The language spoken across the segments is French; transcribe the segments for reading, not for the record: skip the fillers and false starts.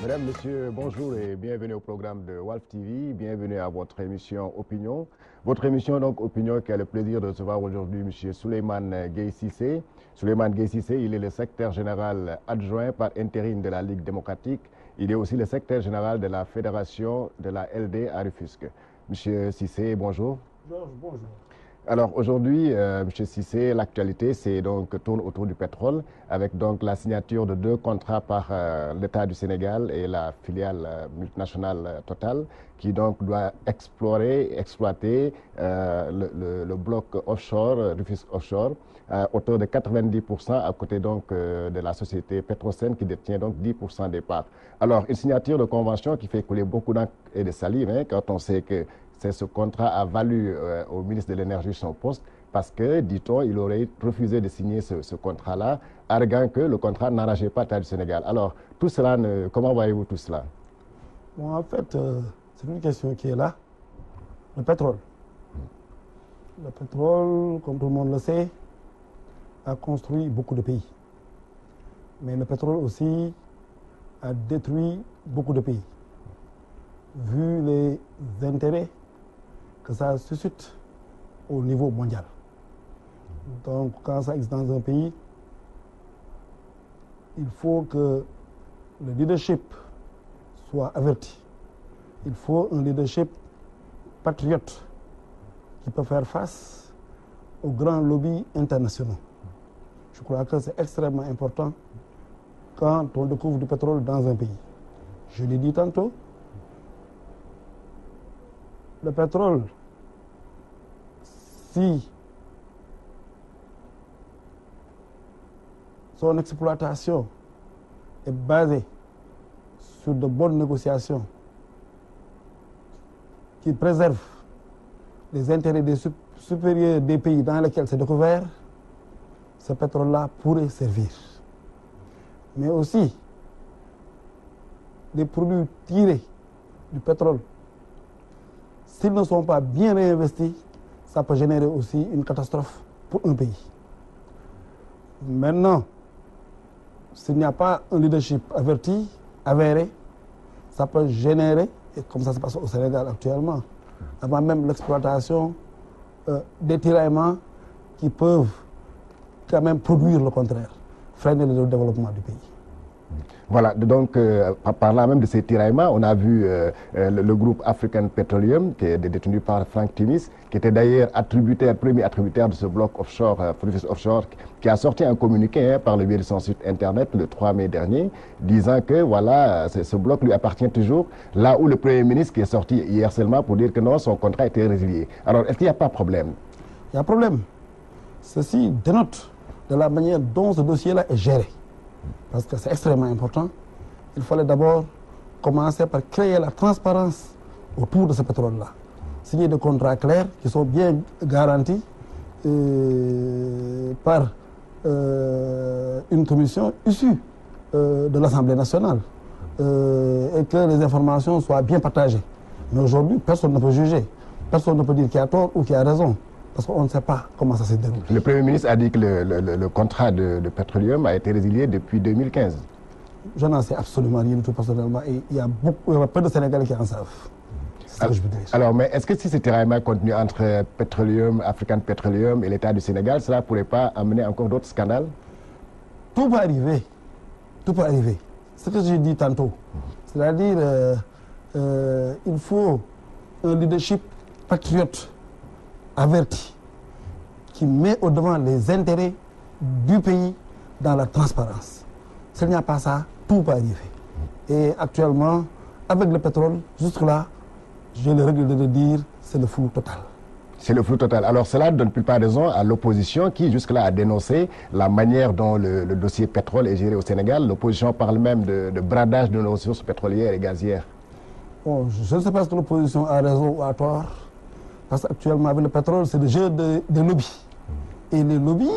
Mesdames, Messieurs, bonjour et bienvenue au programme de Walf TV. Bienvenue à votre émission Opinion. Votre émission donc Opinion qui a le plaisir de recevoir aujourd'hui M. Souleymane Gueye Cissé. Souleymane Gueye Cissé, il est le secrétaire général adjoint par intérim de la Ligue démocratique. Il est aussi le secrétaire général de la fédération de la LD à Rufisque. M. Cissé, bonjour. Georges, bonjour. Alors aujourd'hui, M. Cissé, l'actualité tourne autour du pétrole avec donc la signature de 2 contrats par l'État du Sénégal et la filiale multinationale Total qui donc doit exploiter le bloc offshore, Rufisque Offshore, à hauteur de 90% à côté donc de la société Petrosen qui détient donc 10% des parts. Alors une signature de convention qui fait couler beaucoup d'encre et de salive quand on sait que ce contrat a valu au ministre de l'Énergie son poste parce que, dit-on, il aurait refusé de signer ce contrat-là, arguant que le contrat n'arrangeait pas l'État du Sénégal. Alors, tout cela, comment voyez-vous tout cela? Bon, en fait, c'est une question qui est là. Le pétrole. Le pétrole, comme tout le monde le sait, a construit beaucoup de pays. Mais le pétrole aussi a détruit beaucoup de pays. Vu les intérêts que ça suscite au niveau mondial. Donc, quand ça existe dans un pays, il faut que le leadership soit averti. Il faut un leadership patriote qui peut faire face aux grands lobbies internationaux. Je crois que c'est extrêmement important quand on découvre du pétrole dans un pays. Je l'ai dit tantôt, le pétrole, si son exploitation est basée sur de bonnes négociations qui préservent les intérêts supérieurs des pays dans lesquels c'est découvert, ce pétrole-là pourrait servir. Mais aussi, les produits tirés du pétrole, s'ils ne sont pas bien réinvestis, ça peut générer aussi une catastrophe pour un pays. Maintenant, s'il n'y a pas un leadership averti, avéré, ça peut générer, et comme ça se passe au Sénégal actuellement, avant même l'exploitation, des tiraillements qui peuvent quand même produire le contraire, freiner le développement du pays. Voilà, donc parlant même de ces tiraillements, on a vu le groupe African Petroleum, qui est détenu par Frank Timis, qui était d'ailleurs premier attributaire de ce bloc offshore, offshore, qui a sorti un communiqué par le biais de son site internet le 3 mai dernier, disant que voilà, ce bloc lui appartient toujours, là où le Premier ministre qui est sorti hier seulement pour dire que non, son contrat était résilié. Alors, est-ce qu'il n'y a pas de problème? Il y a un problème. Ceci dénote de la manière dont ce dossier-là est géré. Parce que c'est extrêmement important. Il fallait d'abord commencer par créer la transparence autour de ce pétrole-là. Signer des contrats clairs qui sont bien garantis par une commission issue de l'Assemblée nationale et que les informations soient bien partagées. Mais aujourd'hui, personne ne peut juger. Personne ne peut dire qui a tort ou qui a raison. Parce qu'on ne sait pas comment ça s'est déroulé. Le Premier ministre a dit que le contrat de Petroleum a été résilié depuis 2015. Je n'en sais absolument rien du tout personnellement. Et il y a peu de Sénégalais qui en savent. C'est ce que je veux dire. Alors, mais est-ce que si ce tiraillement continue entre Petroleum, African Petroleum et l'État du Sénégal, cela ne pourrait pas amener encore d'autres scandales? Tout peut arriver. Tout peut arriver. C'est ce que j'ai dit tantôt. C'est-à-dire, il faut un leadership patriote averti, qui met au devant les intérêts du pays dans la transparence. S'il n'y a pas ça, tout peut arriver. Et actuellement, avec le pétrole, jusque-là, j'ai le regret de le dire, c'est le flou total. C'est le flou total. Alors cela ne donne plus pas raison à l'opposition qui jusque-là a dénoncé la manière dont le dossier pétrole est géré au Sénégal. L'opposition parle même de bradage de nos ressources pétrolières et gazières. Bon, je ne sais pas si l'opposition a raison ou a tort. Parce qu'actuellement, avec le pétrole, c'est le jeu des lobbies. Et les lobbies,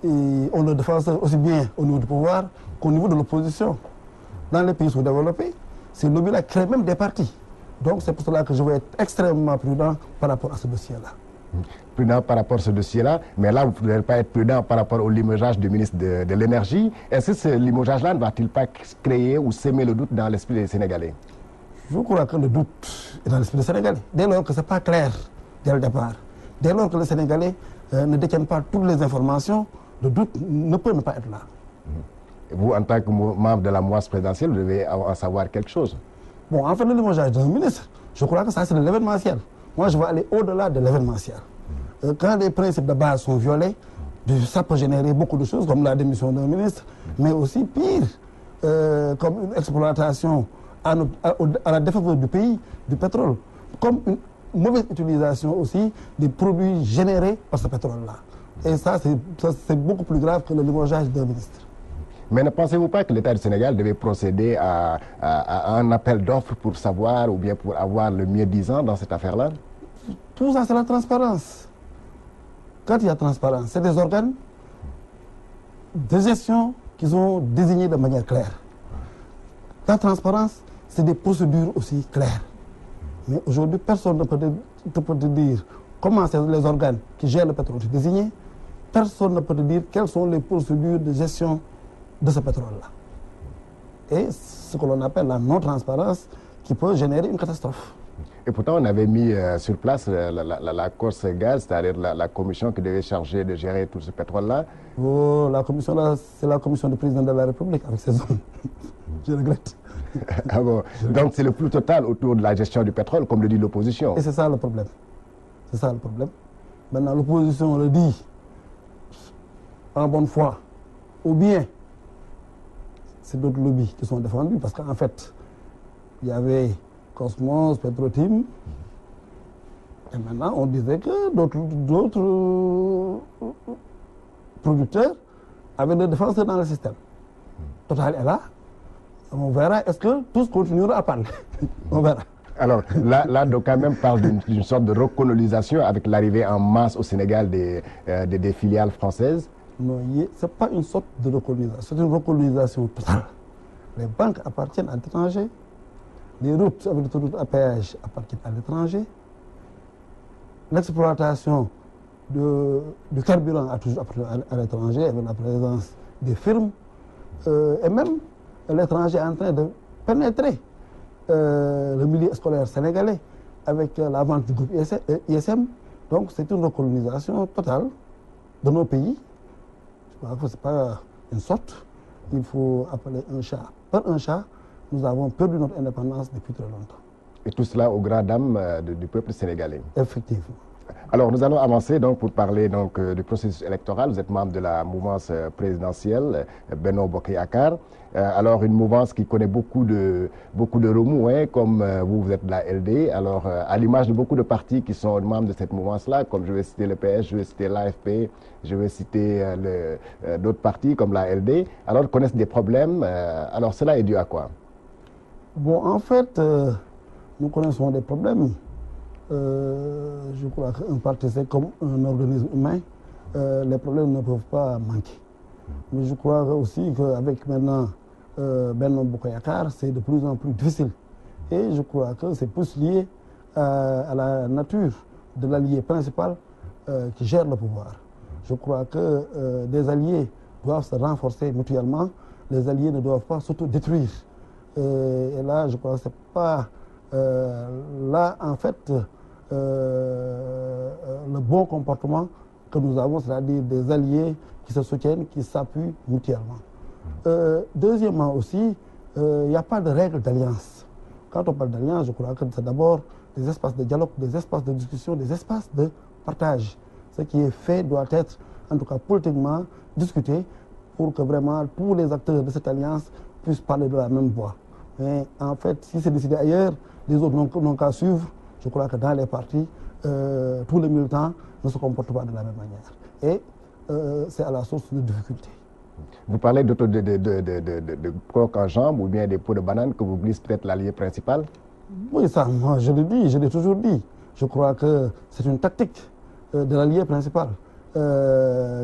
on le défend aussi bien au niveau du pouvoir qu'au niveau de l'opposition. Dans les pays sous-développés, ces lobbies-là créent même des partis. Donc c'est pour cela que je vais être extrêmement prudent par rapport à ce dossier-là. Prudent par rapport à ce dossier-là, mais là, vous ne pouvez pas être prudent par rapport au limogeage du ministre de l'Énergie. Est-ce que ce limogeage-là ne va-t-il pas créer ou semer le doute dans l'esprit des Sénégalais? Je crois que le doute est dans l'esprit des Sénégalais. Dès lors que ce n'est pas clair dès le départ, dès lors que les Sénégalais ne détiennent pas toutes les informations, le doute ne peut ne pas être là. Vous, en tant que membre de la moisse présidentielle, vous devez en savoir quelque chose. Bon, en fait, le limogeage d'un ministre, je crois que ça, c'est de l'événementiel. Moi, je vais aller au-delà de l'événementiel. Quand les principes de base sont violés, ça peut générer beaucoup de choses, comme la démission d'un ministre, mais aussi pire, comme une exploitation à la défaveur du pays, du pétrole, comme une mauvaise utilisation aussi des produits générés par ce pétrole-là. Et ça, c'est beaucoup plus grave que le limogeage d'un ministre. Mais ne pensez-vous pas que l'État du Sénégal devait procéder à un appel d'offres pour savoir ou bien pour avoir le mieux-disant dans cette affaire-là? Tout ça, c'est la transparence. Quand il y a transparence, c'est des organes de gestion qui sont désignés de manière claire. La transparence, c'est des procédures aussi claires. Mais aujourd'hui, personne ne peut te dire comment les organes qui gèrent le pétrole sont désignés. Personne ne peut te dire quelles sont les procédures de gestion de ce pétrole-là. Et ce que l'on appelle la non-transparence qui peut générer une catastrophe. Et pourtant, on avait mis sur place la Corse Gaz, c'est-à-dire la commission qui devait charger de gérer tout ce pétrole-là. Oh, la commission là, c'est la commission du président de la République avec ses hommes. Je regrette. Ah bon. Donc c'est le flou total autour de la gestion du pétrole, comme le dit l'opposition. Et c'est ça le problème. C'est ça le problème. Maintenant, l'opposition le dit en bonne foi, ou bien c'est d'autres lobbies qui sont défendus, parce qu'en fait, il y avait Cosmos, Petrotim, et maintenant on disait que d'autres producteurs avaient des défenseurs dans le système. Total est là. On verra, est-ce que tous continueront à parler? On verra. Alors là, d'aucuns même parle d'une sorte de recolonisation avec l'arrivée en masse au Sénégal des filiales françaises. Non, ce n'est pas une sorte de recolonisation, c'est une recolonisation totale. Les banques appartiennent à l'étranger, les routes avec l'autoroute à péage appartiennent à l'étranger, l'exploitation du carburant a toujours appartenu à l'étranger avec la présence des firmes, et même l'étranger est en train de pénétrer le milieu scolaire sénégalais avec la vente du groupe ISM. Donc c'est une recolonisation totale de nos pays. Je crois que ce n'est pas une sorte. Il faut appeler un chat par un chat. Nous avons perdu notre indépendance depuis très longtemps. Et tout cela au grand dam du peuple sénégalais. Effectivement. Alors nous allons avancer donc pour parler donc du processus électoral. Vous êtes membre de la mouvance présidentielle Benno Bokk Yakaar. Alors une mouvance qui connaît beaucoup de remous, hein, comme vous êtes de la LD. Alors à l'image de beaucoup de partis qui sont membres de cette mouvance-là, comme je vais citer le PS, je vais citer l'AFP, je vais citer d'autres partis comme la LD, alors connaissent des problèmes. Alors cela est dû à quoi? Bon, en fait, nous connaissons des problèmes. Je crois qu'un parti, c'est comme un organisme humain. Les problèmes ne peuvent pas manquer. Mais je crois aussi qu'avec maintenant Benno Bokk Yakaar, c'est de plus en plus difficile. Et je crois que c'est plus lié à la nature de l'allié principal qui gère le pouvoir. Je crois que des alliés doivent se renforcer mutuellement. Les alliés ne doivent pas s'auto-détruire. Et là, je crois que ce n'est pas... là, en fait, le bon comportement que nous avons, c'est-à-dire des alliés qui se soutiennent, qui s'appuient mutuellement. Deuxièmement aussi, il n'y a pas de règles d'alliance. Quand on parle d'alliance, je crois que c'est d'abord des espaces de dialogue, des espaces de discussion, des espaces de partage. Ce qui est fait doit être, en tout cas politiquement, discuté pour que vraiment tous les acteurs de cette alliance puissent parler de la même voix. Mais en fait, si c'est décidé ailleurs, les autres n'ont qu'à suivre. Je crois que dans les partis, tous les militants ne se comportent pas de la même manière. Et c'est à la source de difficultés. Vous parlez de coq en jambe ou bien des pots de banane que vous glissez peut-être l'allié principal? Oui, ça, moi je le dis, je l'ai toujours dit. Je crois que c'est une tactique de l'allié principal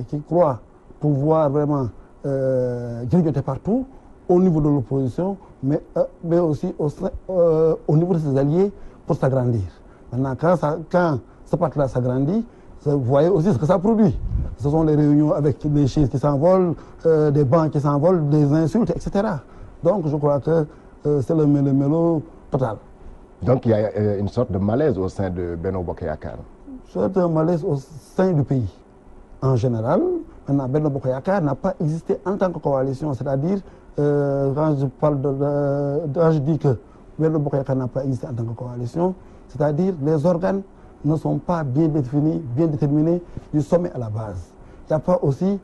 qui croit pouvoir vraiment grignoter partout au niveau de l'opposition, mais aussi au niveau de ses alliés pour s'agrandir. Maintenant, quand ce parti-là s'agrandit, Vous voyez aussi ce que ça produit. Ce sont les réunions avec des chaises qui s'envolent, des bancs qui s'envolent, des insultes, etc. Donc je crois que c'est le mélo total. Donc il y a une sorte de malaise au sein de Benno Bokk Yakaar. C'est un malaise au sein du pays. En général, maintenant, Benno Bokk Yakaar n'a pas existé en tant que coalition, c'est-à-dire quand je dis que Benno Bokk Yakaar n'a pas existé en tant que coalition, c'est-à-dire les organes ne sont pas bien définis, bien déterminés du sommet à la base. Il n'y a pas aussi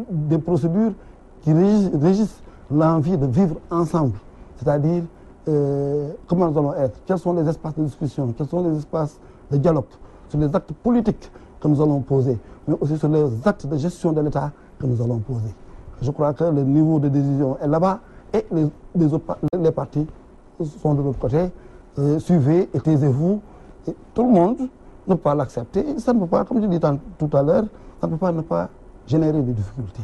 des procédures qui régissent l'envie de vivre ensemble, c'est-à-dire comment nous allons être, quels sont les espaces de discussion, quels sont les espaces de dialogue, sur les actes politiques que nous allons poser, mais aussi sur les actes de gestion de l'État que nous allons poser. Je crois que le niveau de décision est là-bas et les partis sont de l'autre côté. Suivez et taisez-vous. Tout le monde ne peut pas l'accepter. Ça ne peut pas, comme je dis tout à l'heure, ça ne peut pas ne pas générer des difficultés.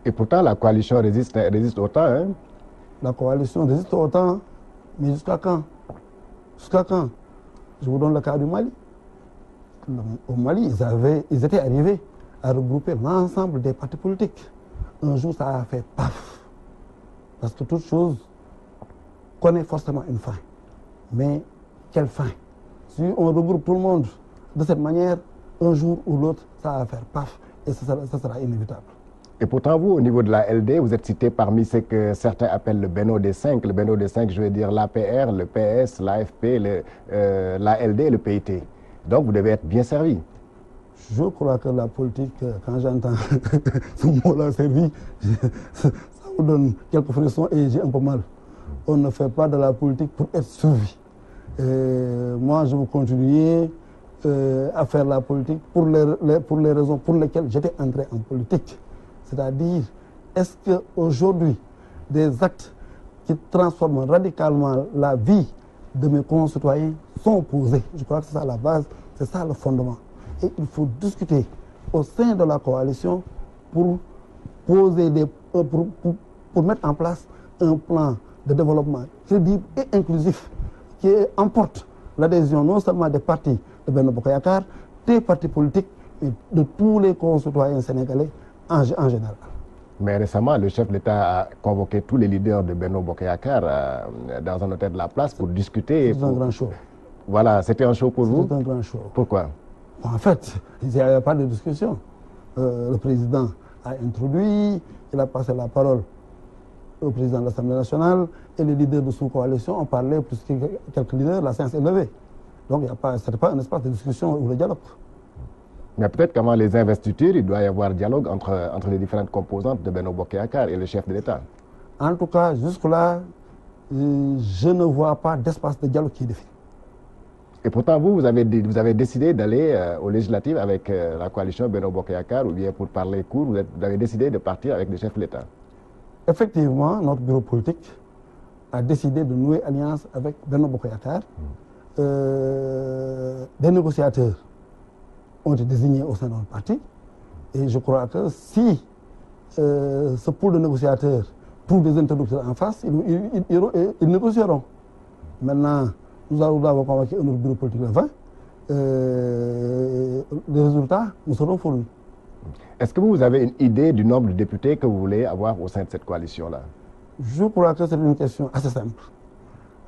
Et pourtant, la coalition résiste autant, hein? La coalition résiste autant, mais jusqu'à quand? Jusqu'à quand? Je vous donne le cas du Mali. Au Mali, ils étaient arrivés à regrouper l'ensemble des partis politiques. Un jour, ça a fait paf. Parce que toute chose connaît forcément une fin. Mais quelle fin? Si on regroupe tout le monde de cette manière, un jour ou l'autre, ça va faire paf. Et ça sera inévitable. Et pourtant, vous, au niveau de la LD, vous êtes cité parmi ce que certains appellent le Benno des 5. Le Benno des 5, je veux dire l'APR, le PS, l'AFP, la LD et le PIT. Donc, vous devez être bien servi. Je crois que la politique, quand j'entends ce mot-là servi, ça vous donne quelques frissons et j'ai un peu mal. On ne fait pas de la politique pour être servi. Moi, je veux continuer à faire la politique pour les raisons pour lesquelles j'étais entré en politique. C'est-à-dire, est-ce qu'aujourd'hui, des actes qui transforment radicalement la vie de mes concitoyens sont posés? Je crois que c'est ça la base, c'est ça le fondement. Et il faut discuter au sein de la coalition pour poser pour mettre en place un plan de développement crédible et inclusif qui emporte l'adhésion non seulement des partis de Benno Bokk Yakaar, des partis politiques, mais de tous les concitoyens sénégalais en général. Mais récemment, le chef de l'État a convoqué tous les leaders de Benno Bokk Yakaar dans un hôtel de la place pour discuter. C'est un grand show. Voilà, c'était un show pour vous? C'est un grand show. Pourquoi? En fait, il n'y avait pas de discussion. Le président a introduit, il a passé la parole au président de l'Assemblée nationale et les leaders de sous-coalition ont parlé plus que quelques leaders, la séance est levée. Donc, ce n'était pas un espace de discussion ou de dialogue. Mais peut-être qu'avant les investitures, il doit y avoir dialogue entre les différentes composantes de Benno Bokk Yakaar et le chef de l'État. En tout cas, jusque-là, je ne vois pas d'espace de dialogue qui est défini. Et pourtant, vous avez décidé d'aller aux législatives avec la coalition Benno Bokk Yakaar, ou bien pour parler court, vous avez décidé de partir avec le chef de l'État. Effectivement, notre bureau politique a décidé de nouer alliance avec Benno Bokk Yakaar. Des négociateurs ont été désignés au sein de notre parti. Et je crois que si ce pool de négociateurs trouve des interlocuteurs en face, ils négocieront. Maintenant, nous avons convoqué un autre bureau politique le 20. Les résultats nous seront fournis. Est-ce que vous avez une idée du nombre de députés que vous voulez avoir au sein de cette coalition-là? Je crois que c'est une question assez simple.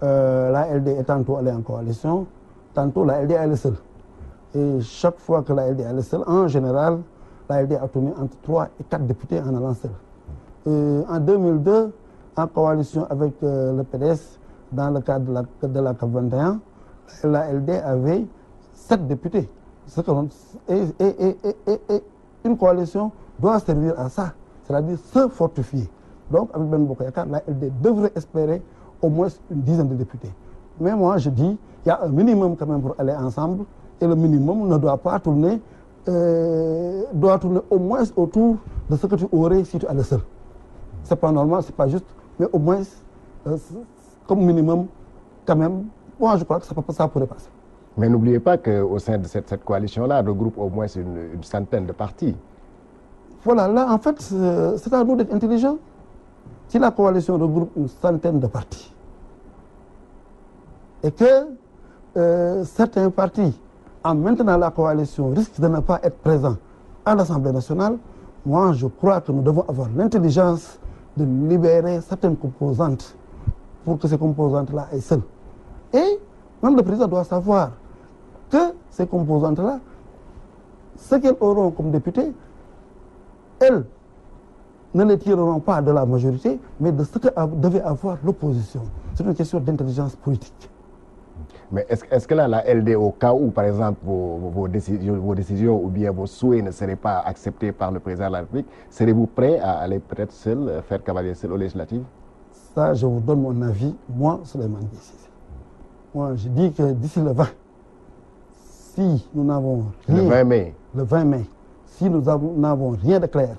La LD est tantôt allée en coalition, tantôt la LD est allée seule. Et chaque fois que la LD est allée seule, en général, la LD a obtenu entre 3 et 4 députés en allant seule. En 2002, en coalition avec le PDS, dans le cadre de la CAP 21, la LD avait 7 députés. Et une coalition doit servir à ça, c'est-à-dire se fortifier. Donc, avec Benno Bokk Yakaar, la LD devrait espérer au moins une dizaine de députés. Mais moi, je dis, il y a un minimum quand même pour aller ensemble, et le minimum ne doit pas tourner, doit tourner au moins autour de ce que tu aurais si tu allais seul. C'est pas normal, c'est pas juste, mais au moins, comme minimum, quand même, moi je crois que ça pourrait passer. Mais n'oubliez pas qu'au sein de cette coalition-là, regroupe au moins une centaine de partis. Voilà, là en fait, c'est à nous d'être intelligents. Si la coalition regroupe une centaine de partis, et que certains partis en maintenant la coalition, risque de ne pas être présent à l'Assemblée nationale, moi je crois que nous devons avoir l'intelligence de libérer certaines composantes pour que ces composantes-là aient seules. Et même le président doit savoir que ces composantes-là, ce qu'elles auront comme députés, elles ne les tireront pas de la majorité, mais de ce que devait avoir l'opposition. C'est une question d'intelligence politique. Mais est-ce que là, la LD, au cas où, par exemple, vos décisions ou bien vos souhaits ne seraient pas acceptés par le président de la République, serez-vous prêt à aller peut-être seul, faire cavalier seul aux législatives? Ça, je vous donne mon avis, moi, Souleymane Gueye. Moi, je dis que d'ici le 20, si nous n'avons rien... Le 20 mai, si nous n'avons rien de clair,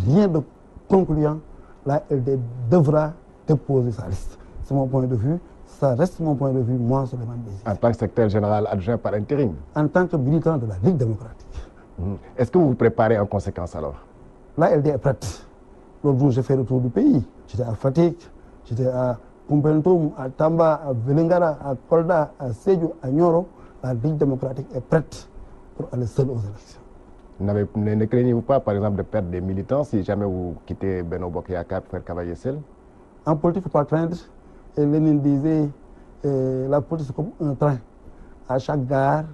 rien de concluant, la LD devra déposer sa liste. C'est mon point de vue. Ça reste mon point de vue, moi, Souleymane Gueye. En tant que secrétaire général adjoint par intérim? En tant que militant de la Ligue démocratique. Est-ce que vous vous préparez en conséquence alors? La LD est prête. L'autre jour, j'ai fait le tour du pays. J'étais à Fatick, j'étais à Koumpentoum, à Tamba, à Vélingara, à Kolda, à Sédhiou, à Nioro. La Ligue démocratique est prête pour aller seule aux élections. Ne craignez-vous pas, par exemple, de perdre des militants si jamais vous quittez Benno Bokk Yakaar pour faire cavalier seul? En politique, il ne faut pas craindre. Et Lénine disait, la politique c'est comme un train. À chaque gare,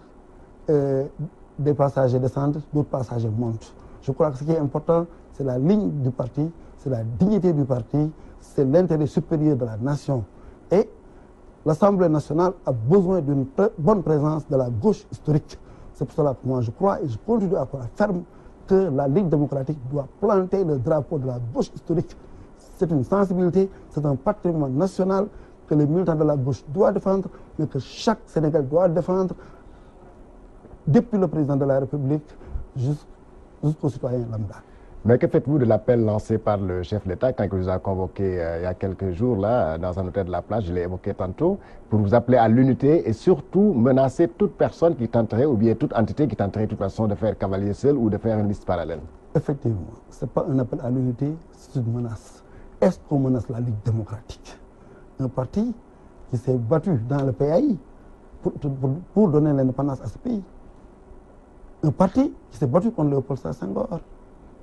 des passagers descendent, d'autres passagers montent. Je crois que ce qui est important, c'est la ligne du parti, c'est la dignité du parti, c'est l'intérêt supérieur de la nation. Et l'Assemblée nationale a besoin d'une bonne présence de la gauche historique. C'est pour cela que moi je crois et je continue à croire ferme que la Ligue démocratique doit planter le drapeau de la gauche historique. C'est une sensibilité, c'est un patrimoine national que les militants de la gauche doivent défendre, mais que chaque Sénégalais doit défendre, depuis le président de la République jusqu'aux citoyens lambda. Mais que faites-vous de l'appel lancé par le chef d'État quand il vous a convoqué il y a quelques jours là, dans un hôtel de la place, je l'ai évoqué tantôt, pour vous appeler à l'unité et surtout menacer toute personne qui tenterait ou bien toute entité qui tenterait de toute façon de faire cavalier seul ou de faire une liste parallèle? Effectivement, ce n'est pas un appel à l'unité, c'est une menace. Est-ce qu'on menace la Ligue démocratique? Un parti qui s'est battu dans le PAI pour donner l'indépendance à ce pays. Un parti qui s'est battu contre Léopold Sédar Senghor.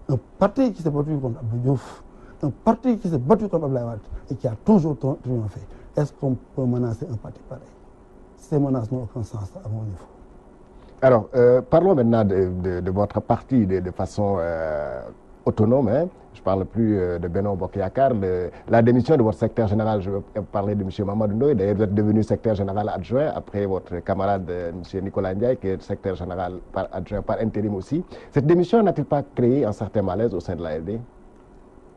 Un parti qui s'est battu contre Abdou Diouf. Un parti qui s'est battu contre Abdoulaye Wade et qui a toujours triomphé. Est-ce qu'on peut menacer un parti pareil? Ces menaces n'ont aucun sens à mon niveau. Alors, parlons maintenant de votre parti de façon autonome. Hein. Je ne parle plus de Benno Bokk Yakaar. La démission de votre secrétaire général, je vais parler de M. Mamadou Ndoye. D'ailleurs, vous êtes devenu secrétaire général adjoint après votre camarade M. Nicolas Ndiaye, qui est secrétaire général adjoint par intérim aussi. Cette démission n'a-t-il pas créé un certain malaise au sein de la LD?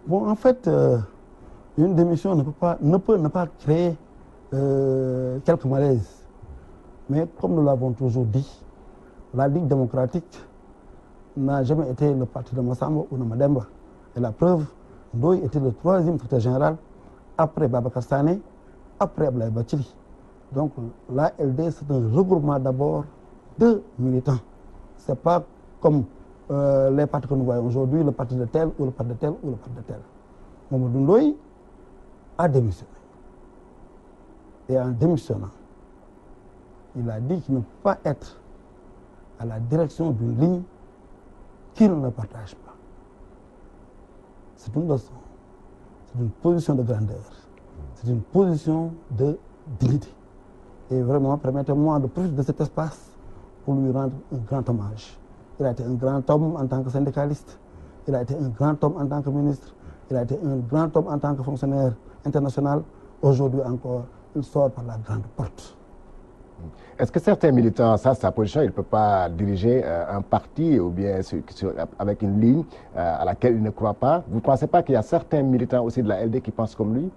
Bon, en fait, une démission ne peut ne pas créer quelques malaises. Mais comme nous l'avons toujours dit, la Ligue démocratique n'a jamais été le parti de Massamba ou de Mademba. Et la preuve, Ndoye était le troisième secrétaire général après Babacar Sané, après Abdoulaye Bathily. Donc la LD, c'est un regroupement d'abord de militants. Ce n'est pas comme les partis que nous voyons aujourd'hui, le parti de tel ou le parti de tel ou le parti de tel. Mamadou Ndoye a démissionné. Et en démissionnant, il a dit qu'il ne peut pas être à la direction d'une ligne qu'il ne partage pas. C'est une leçon, c'est une position de grandeur, c'est une position de dignité. Et vraiment, permettez-moi de profiter de cet espace pour lui rendre un grand hommage. Il a été un grand homme en tant que syndicaliste, il a été un grand homme en tant que ministre, il a été un grand homme en tant que fonctionnaire international. Aujourd'hui encore, il sort par la grande porte. Est-ce que certains militants, ça c'est sa position, il ne peut pas diriger un parti ou bien avec une ligne à laquelle il ne croit pas? Vous ne pensez pas qu'il y a certains militants aussi de la LD qui pensent comme lui?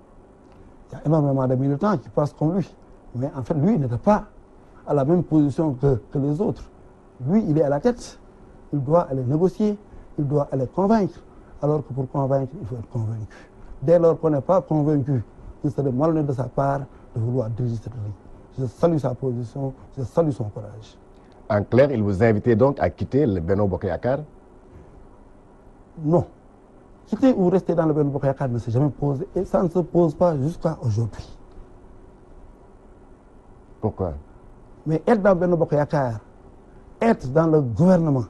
Il y a énormément de militants qui pensent comme lui. Mais en fait, lui, il n'était pas à la même position que les autres. Lui, il est à la tête. Il doit aller négocier, il doit aller convaincre. Alors que pour convaincre, il faut être convaincu. Dès lors qu'on n'est pas convaincu, il serait malhonnête de sa part de vouloir diriger cette ligne. Je salue sa position, je salue son courage. En clair, il vous invitait donc à quitter le Benno Bokk Yakaar? Non. Quitter ou rester dans le Benno Bokk Yakaar ne s'est jamais posé et ça ne se pose pas jusqu'à aujourd'hui. Pourquoi? Mais être dans le Benno Bokk Yakaar être dans le gouvernement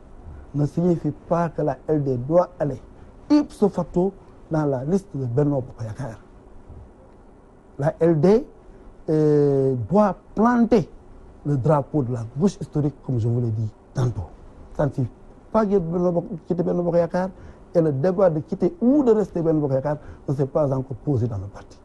ne signifie pas que la LD doit aller ipso facto dans la liste de Benno Bokk Yakaar. La LD doit planter le drapeau de la gauche historique, comme je vous l'ai dit tantôt. Ça ne signifie pas quitter Benno Bokk Yakaar, et le débat de quitter ou de rester Benno Bokk Yakaar ne s'est pas encore posé dans le parti.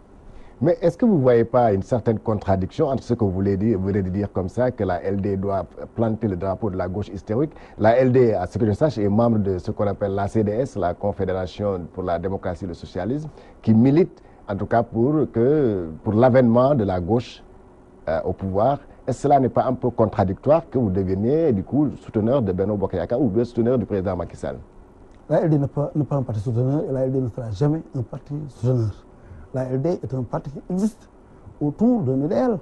Mais est-ce que vous ne voyez pas une certaine contradiction entre ce que vous voulez dire comme ça, que la LD doit planter le drapeau de la gauche historique? La LD, à ce que je sache, est membre de ce qu'on appelle la CDS, la Confédération pour la démocratie et le socialisme, qui milite en tout cas pour l'avènement de la gauche au pouvoir. Est-ce que cela n'est pas un peu contradictoire que vous deveniez du coup souteneur de Benno Bokk Yakaar ou bien souteneur du président Macky Sall? La LD n'est pas un parti souteneur et la LD ne sera jamais un parti souteneur. La LD est un parti qui existe autour d'un idéal.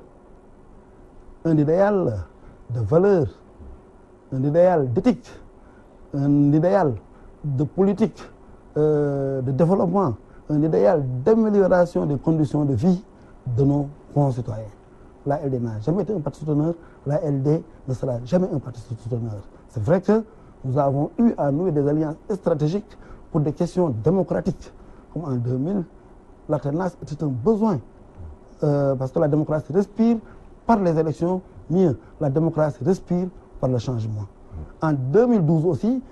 Un idéal de valeur, un idéal d'éthique, un idéal de politique, de développement, un idéal d'amélioration des conditions de vie de nos concitoyens. La LD n'a jamais été un parti souteneur, la LD ne sera jamais un parti souteneur. C'est vrai que nous avons eu à nouer des alliances stratégiques pour des questions démocratiques, comme en 2000. L'alternance était un besoin, parce que la démocratie respire par les élections, mieux, la démocratie respire par le changement. En 2012 aussi,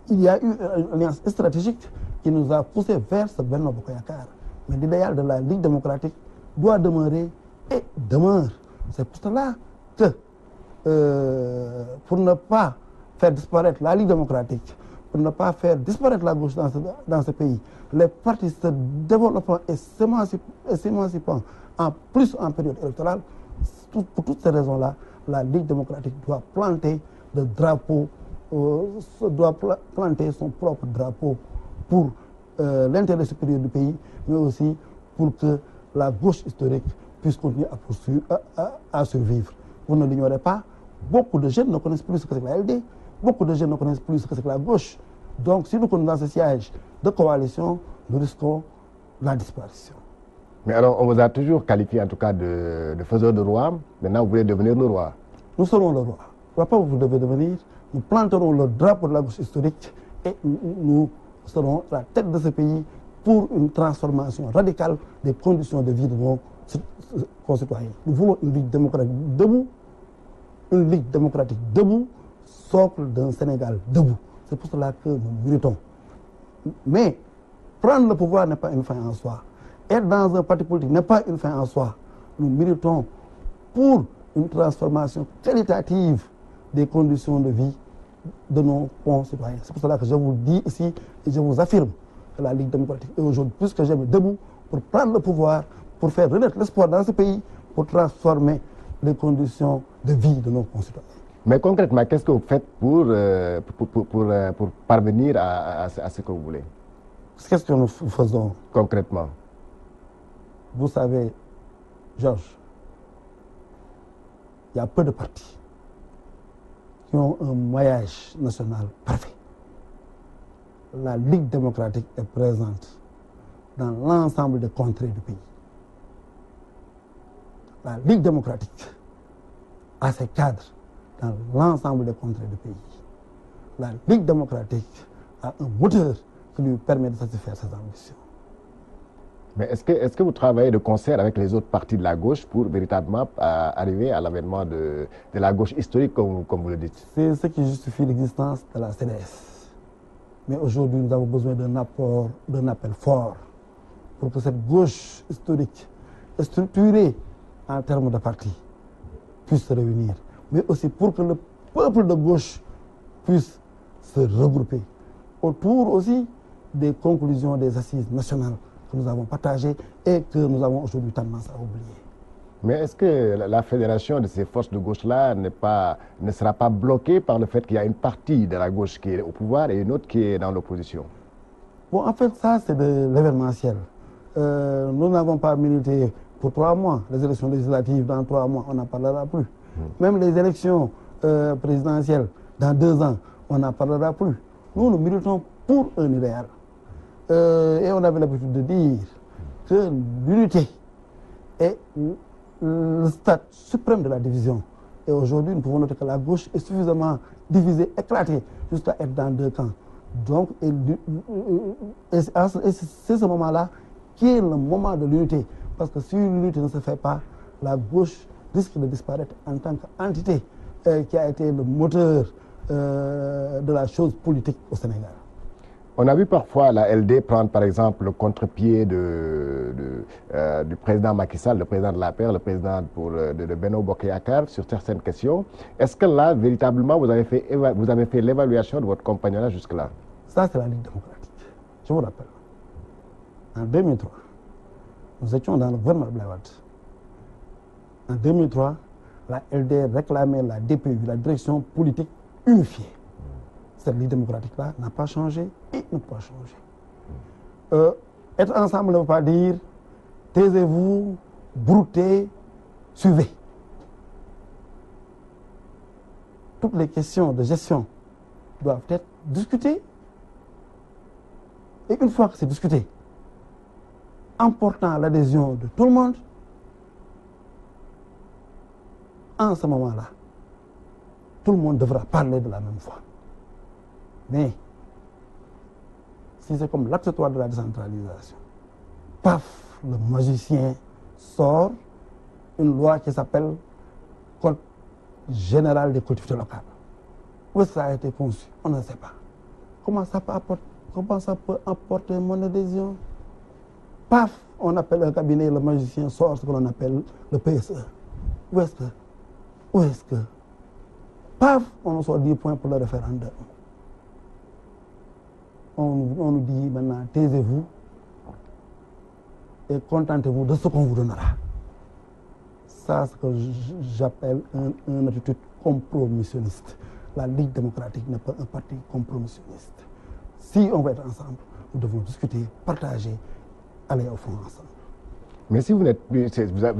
il y a eu une alliance stratégique qui nous a poussé vers ce Benno Bokk Yakaar. Mais l'idéal de la Ligue démocratique doit demeurer et demeure. C'est pour cela que, pour ne pas faire disparaître la Ligue démocratique, pour ne pas faire disparaître la gauche dans ce pays, les partis se développant et s'émancipant en plus en période électorale, pour toutes ces raisons-là, la Ligue démocratique doit planter le drapeau, doit planter son propre drapeau pour l'intérêt supérieur du pays, mais aussi pour que la gauche historique puisse continuer à survivre. Vous ne l'ignorez pas, beaucoup de jeunes ne connaissent plus ce que c'est que la LD, beaucoup de jeunes ne connaissent plus ce que c'est que la gauche. Donc, si nous continuons dans ce siège de coalition, nous risquons la disparition. Mais alors, on vous a toujours qualifié en tout cas de faiseur de roi. Maintenant, vous voulez devenir le roi. Nous serons le roi. On ne va pas vous devez devenir. Nous planterons le drapeau de la gauche historique et nous serons à la tête de ce pays pour une transformation radicale des conditions de vie de nos concitoyens. Nous voulons une Ligue démocratique debout, socle d'un Sénégal debout. C'est pour cela que nous militons. Mais prendre le pouvoir n'est pas une fin en soi. Être dans un parti politique n'est pas une fin en soi. Nous militons pour une transformation qualitative des conditions de vie de nos concitoyens. C'est pour cela que je vous dis ici et je vous affirme que la Ligue démocratique est aujourd'hui plus que jamais debout pour prendre le pouvoir, pour faire renaître l'espoir dans ce pays, pour transformer les conditions de vie de nos concitoyens. Mais concrètement, qu'est-ce que vous faites pour parvenir à ce que vous voulez? Qu'est-ce que nous faisons concrètement? Vous savez, Georges, il y a peu de partis qui ont un maillage national parfait. La Ligue démocratique est présente dans l'ensemble des contrées du pays. La Ligue démocratique a ses cadres dans l'ensemble des contrées du pays. La Ligue démocratique a un moteur qui lui permet de satisfaire ses ambitions. Mais est-ce que vous travaillez de concert avec les autres partis de la gauche pour véritablement arriver à l'avènement de la gauche historique, comme vous le dites? C'est ce qui justifie l'existence de la CDS. Mais aujourd'hui, nous avons besoin d'un appel fort pour que cette gauche historique, structurée en termes de partis, puisse se réunir. Mais aussi pour que le peuple de gauche puisse se regrouper autour aussi des conclusions des assises nationales que nous avons partagées et que nous avons aujourd'hui tendance à oublier. Mais est-ce que la fédération de ces forces de gauche-là ne sera pas bloquée par le fait qu'il y a une partie de la gauche qui est au pouvoir et une autre qui est dans l'opposition? Bon, en fait, ça, c'est de l'événementiel. Nous n'avons pas milité pour 3 mois. Les élections législatives, dans 3 mois, on n'en parlera plus. Même les élections présidentielles, dans 2 ans, on n'en parlera plus. Nous militons pour un idéal. Et on avait l'habitude de dire que l'unité est le stade suprême de la division. Et aujourd'hui, nous pouvons noter que la gauche est suffisamment divisé, éclaté, jusqu'à être dans deux camps. Donc, c'est ce moment-là qui est le moment de l'unité. Parce que si l'unité ne se fait pas, la gauche risque de disparaître en tant qu'entité qui a été le moteur de la chose politique au Sénégal. On a vu parfois la LD prendre par exemple le contre-pied du président Macky Sall, le président de l'APR, le président de Benno Bokk Yakaar sur certaines questions. Est-ce que là, véritablement, vous avez fait l'évaluation de votre compagnonnage jusque-là? Ça, c'est la Ligue démocratique. Je vous rappelle. En 2003, nous étions dans le gouvernement de Abdoulaye Wade. En 2003, la LD réclamait la DPU, la direction politique unifiée. Cette Ligue démocratique-là n'a pas changé et ne peut pas changer. Être ensemble ne veut pas dire taisez-vous, broutez, suivez. Toutes les questions de gestion doivent être discutées. Et une fois que c'est discuté, emportant l'adhésion de tout le monde, en ce moment-là, tout le monde devra parler de la même fois. Mais si c'est comme l'acte 3 de la décentralisation, paf, le magicien sort une loi qui s'appelle Code général des collectivités locales. Où est-ce que ça a été conçu? On ne sait pas. Comment ça peut apporter mon adhésion? Paf, on appelle un cabinet, le magicien sort ce que l'on appelle le PSE. Où est-ce que paf, on nous sort 10 points pour le référendum. On nous dit maintenant, taisez-vous et contentez-vous de ce qu'on vous donnera. Ça, c'est ce que j'appelle une attitude compromissionniste. La Ligue démocratique n'est pas un parti compromissionniste. Si on veut être ensemble, nous devons discuter, partager, aller au fond ensemble. Mais si vous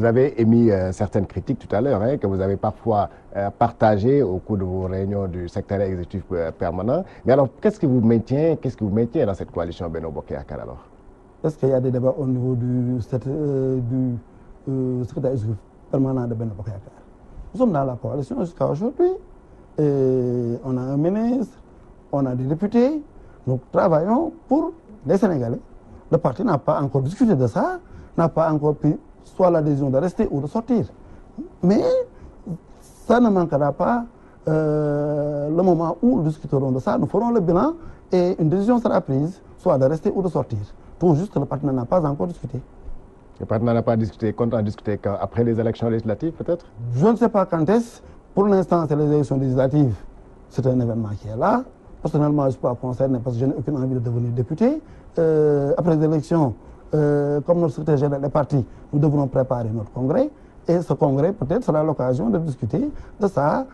avez émis certaines critiques tout à l'heure, hein, que vous avez parfois partagées au cours de vos réunions du secrétariat exécutif permanent. Mais alors, qu'est-ce qui vous maintient dans cette coalition Benno Bokk Yakaar alors? Est-ce qu'il y a des débats au niveau du secrétariat exécutif permanent de Benno Bokk Yakaar? Nous sommes dans la coalition jusqu'à aujourd'hui. On a un ministre, on a des députés. Nous travaillons pour les Sénégalais. Le parti n'a pas encore discuté de ça, n'a pas encore pris soit la décision de rester ou de sortir. Mais ça ne manquera pas le moment où nous discuterons de ça. Nous ferons le bilan et une décision sera prise, soit de rester ou de sortir. Tout juste que le parti n'a pas encore discuté. Le parti n'a pas discuté, compte en discuter quand? Après les élections législatives peut-être? Je ne sais pas quand est-ce. Pour l'instant, c'est les élections législatives. C'est un événement qui est là. Personnellement, je ne suis pas concerné parce que je n'ai aucune envie de devenir député. Après les élections, comme notre secrétaire général des partis, nous devrons préparer notre congrès. Et ce congrès, peut-être, sera l'occasion de discuter de ça,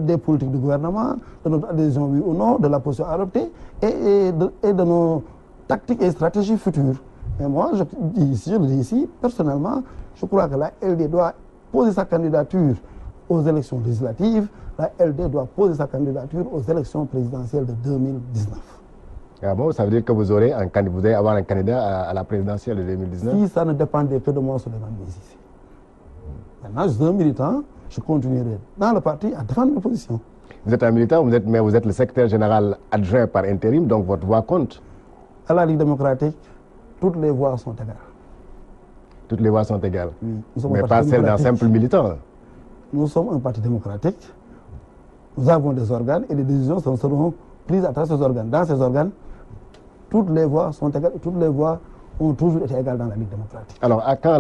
des politiques du gouvernement, de notre adhésion, oui ou non, de la position adoptée et de nos tactiques et stratégies futures. Et moi, je le dis ici, personnellement, je crois que la LD doit poser sa candidature aux élections législatives. La LD doit poser sa candidature aux élections présidentielles de 2019. Ah bon, ça veut dire que vous allez avoir un candidat à la présidentielle de 2019? Si ça ne dépendait que de moi, Souleymane Bézizi. Maintenant, je suis un militant, je continuerai dans le parti à défendre mes positions. Vous êtes un militant, mais vous êtes le secrétaire général adjoint par intérim, donc votre voix compte. À la Ligue démocratique, toutes les voix sont égales. Toutes les voix sont égales? Oui. Mais pas celles d'un simple militant? Nous sommes un parti démocratique. Nous avons des organes et les décisions seront prises à travers ces organes. Dans ces organes, toutes les voix sont égales et toutes les voix ont toujours été égales dans la Ligue démocratique. Alors, à quand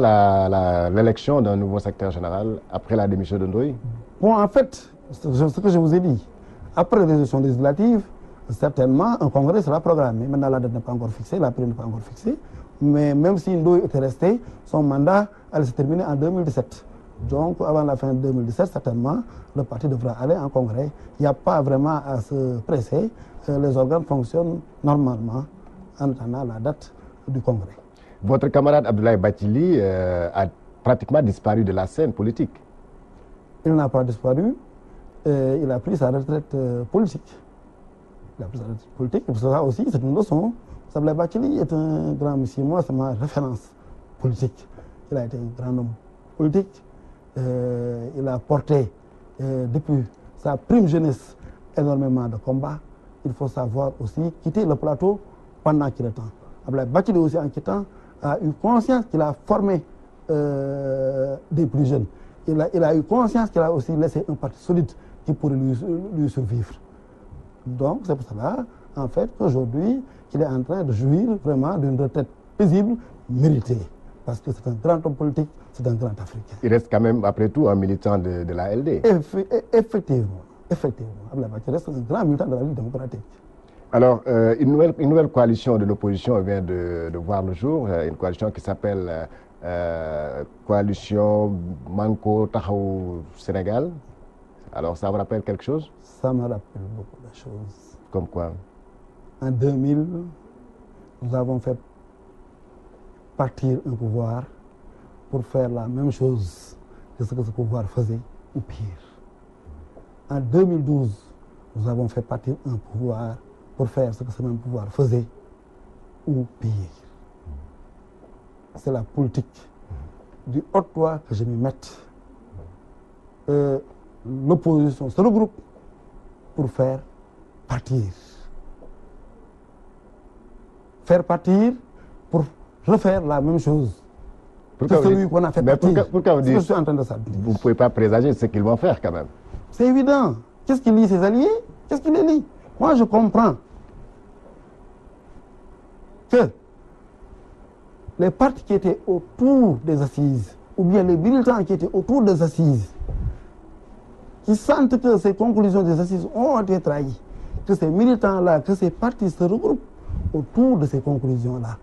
l'élection d'un nouveau secrétaire général après la démission de Ndoye? Bon, en fait, ce que je vous ai dit, après les élections législatives, certainement un congrès sera programmé. Maintenant, la date n'est pas encore fixée, la période n'est pas encore fixée. Mais même si Ndoye était resté, son mandat allait se terminer en 2017. Donc, avant la fin de 2017, certainement, le parti devra aller en congrès. Il n'y a pas vraiment à se presser. Les organes fonctionnent normalement en attendant la date du congrès. Votre camarade Abdoulaye Bathily a pratiquement disparu de la scène politique. Il n'a pas disparu. Il a pris sa retraite politique. Il a pris sa retraite politique. Et pour ça aussi, c'est une leçon. Abdoulaye Bathily est un grand monsieur. Moi, c'est ma référence politique. Il a été un grand homme politique. Il a porté depuis sa prime jeunesse énormément de combats. Il faut savoir aussi quitter le plateau pendant qu'il est temps. Abdoulaye Bathily aussi, en quittant, a eu conscience qu'il a formé des plus jeunes. Il a eu conscience qu'il a aussi laissé un parti solide qui pourrait lui survivre. Donc, c'est pour cela, en fait, qu'aujourd'hui, qu'il est en train de jouir vraiment d'une retraite paisible, méritée. Parce que c'est un grand homme politique, c'est un grand Africain. Il reste quand même, après tout, un militant de la LD. Effectivement. Abdoulaye Bathily reste un grand militant de la Ligue démocratique. Alors, une nouvelle coalition de l'opposition vient de voir le jour, une coalition qui s'appelle Coalition Manko Taxawu Sénégal. Alors, ça vous rappelle quelque chose? Ça me rappelle beaucoup de choses. Comme quoi? En 2000, nous avons fait partir un pouvoir pour faire la même chose que ce que ce pouvoir faisait, ou pire. En 2012, nous avons fait partir un pouvoir pour faire ce que ce même pouvoir faisait, ou pire. C'est la politique du haut-toit que je m'y mette. L'opposition se regroupe pour faire partir. Faire partir pour refaire la même chose que celui qu'on a fait partir. Pourquoi vous dites, je suis en train de ça. Vous ne pouvez pas présager ce qu'ils vont faire quand même? C'est évident. Qu'est-ce qui lie ses alliés? Qu'est-ce qui les lie? Moi, je comprends que les partis qui étaient autour des assises, ou bien les militants qui étaient autour des assises, qui sentent que ces conclusions des assises ont été trahies, que ces militants-là, que ces partis se regroupent autour de ces conclusions-là,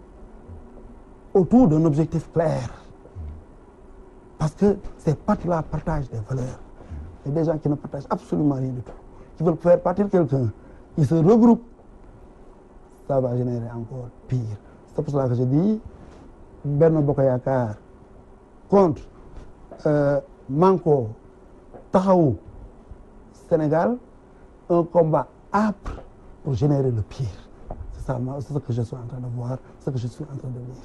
autour d'un objectif clair. Parce que ces partis-là partagent des valeurs. Il y a des gens qui ne partagent absolument rien du tout, qui veulent faire partir quelqu'un, qui se regroupent, ça va générer encore pire. C'est pour cela que je dis, Benno Bokk Yakaar contre Manko Taxawu Sénégal, un combat âpre pour générer le pire. C'est ce que je suis en train de voir, ce que je suis en train de lire.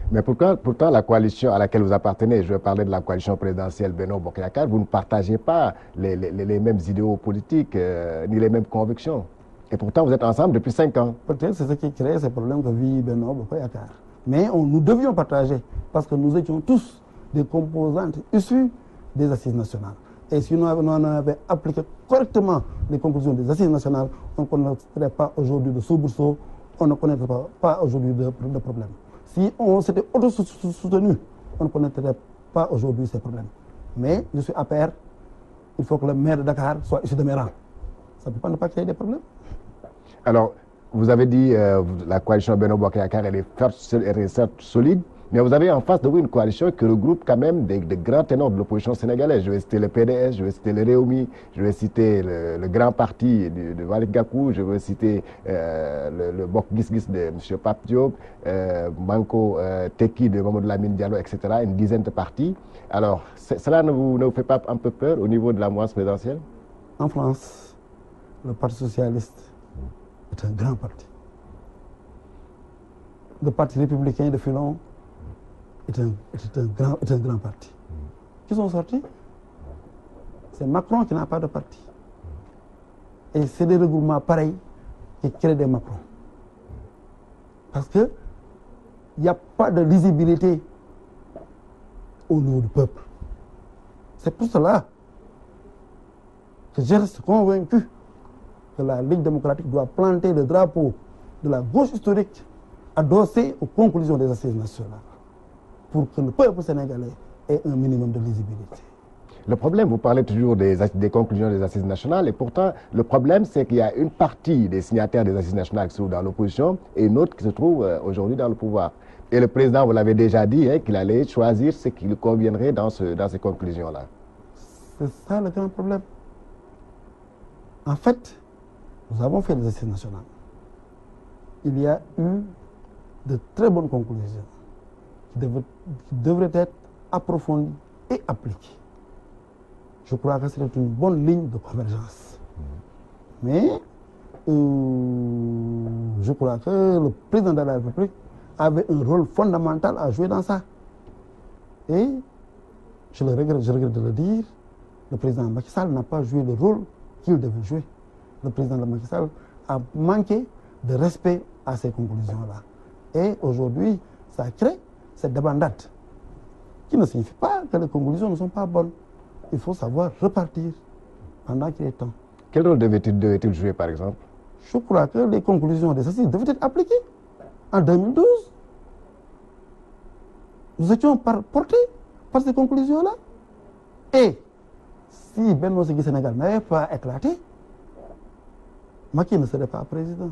Mais pourtant, la coalition à laquelle vous appartenez, je vais parler de la coalition présidentielle Benno Bokk Yakaar, vous ne partagez pas les mêmes idéaux politiques, ni les mêmes convictions. Et pourtant, vous êtes ensemble depuis 5 ans. Peut-être c'est ce qui crée ces problèmes que vit Benno Bokk Yakaar. Mais nous devions partager, parce que nous étions tous des composantes issues des assises nationales. Et si nous avions appliqué correctement les conclusions des assises nationales, on ne connaîtrait pas aujourd'hui de soubresauts, on ne connaîtrait pas aujourd'hui de problèmes. Si on s'était auto-soutenu, on ne connaîtrait pas aujourd'hui ces problèmes. Mais je suis à pair, il faut que le maire de Dakar soit issu de mes rangs. Ça ne peut pas ne pas créer des problèmes. Alors, vous avez dit la coalition Benno Bokk Yakaar, elle est certes solide, mais vous avez en face de vous une coalition qui regroupe quand même des grands ténors de l'opposition sénégalaise. Je vais citer le PDS, je vais citer le Rewmi, je vais citer le grand parti de Malick Gakou, je vais citer le Bokk Gis Gis de M. Pape Diop, Manko Tekki de Mamadou Lamine Diallo, etc. Une dizaine de partis. Alors, cela ne vous fait pas un peu peur au niveau de la mouvance présidentielle? En France, le Parti socialiste est un grand parti. Le Parti républicain de Filon est un grand parti. Qui sont sortis? C'est Macron qui n'a pas de parti. Et c'est des regroupements pareils qui créent des Macron. Parce que il n'y a pas de lisibilité au niveau du peuple. C'est pour cela que je reste convaincu que la Ligue démocratique doit planter le drapeau de la gauche historique adossé aux conclusions des assises nationales pour que le peuple sénégalais ait un minimum de lisibilité. Le problème, vous parlez toujours des conclusions des assises nationales, et pourtant, le problème, c'est qu'il y a une partie des signataires des assises nationales qui se trouvent dans l'opposition et une autre qui se trouve aujourd'hui dans le pouvoir. Et le président, vous l'avez déjà dit, qu'il allait choisir ce qui lui conviendrait dans ces conclusions-là. C'est ça le grand problème. En fait, nous avons fait des assises nationales. Il y a eu de très bonnes conclusions qui devraient être approfondies et appliquées. Je crois que c'est une bonne ligne de convergence. Mais je crois que le président de la République avait un rôle fondamental à jouer dans ça. Et je regrette de le dire, le président Macky Sall n'a pas joué le rôle qu'il devait jouer. le président de Macky Sall a manqué de respect à ces conclusions-là. Et aujourd'hui, ça crée cette débandade qui ne signifie pas que les conclusions ne sont pas bonnes. Il faut savoir repartir pendant qu'il est temps. Quel rôle devait-il jouer, par exemple? Je crois que les conclusions des assises devaient être appliquées. En 2012, nous étions portés par ces conclusions-là. Et si Benno Siggil Sénégal n'avait pas éclaté, Macky ne serait pas président.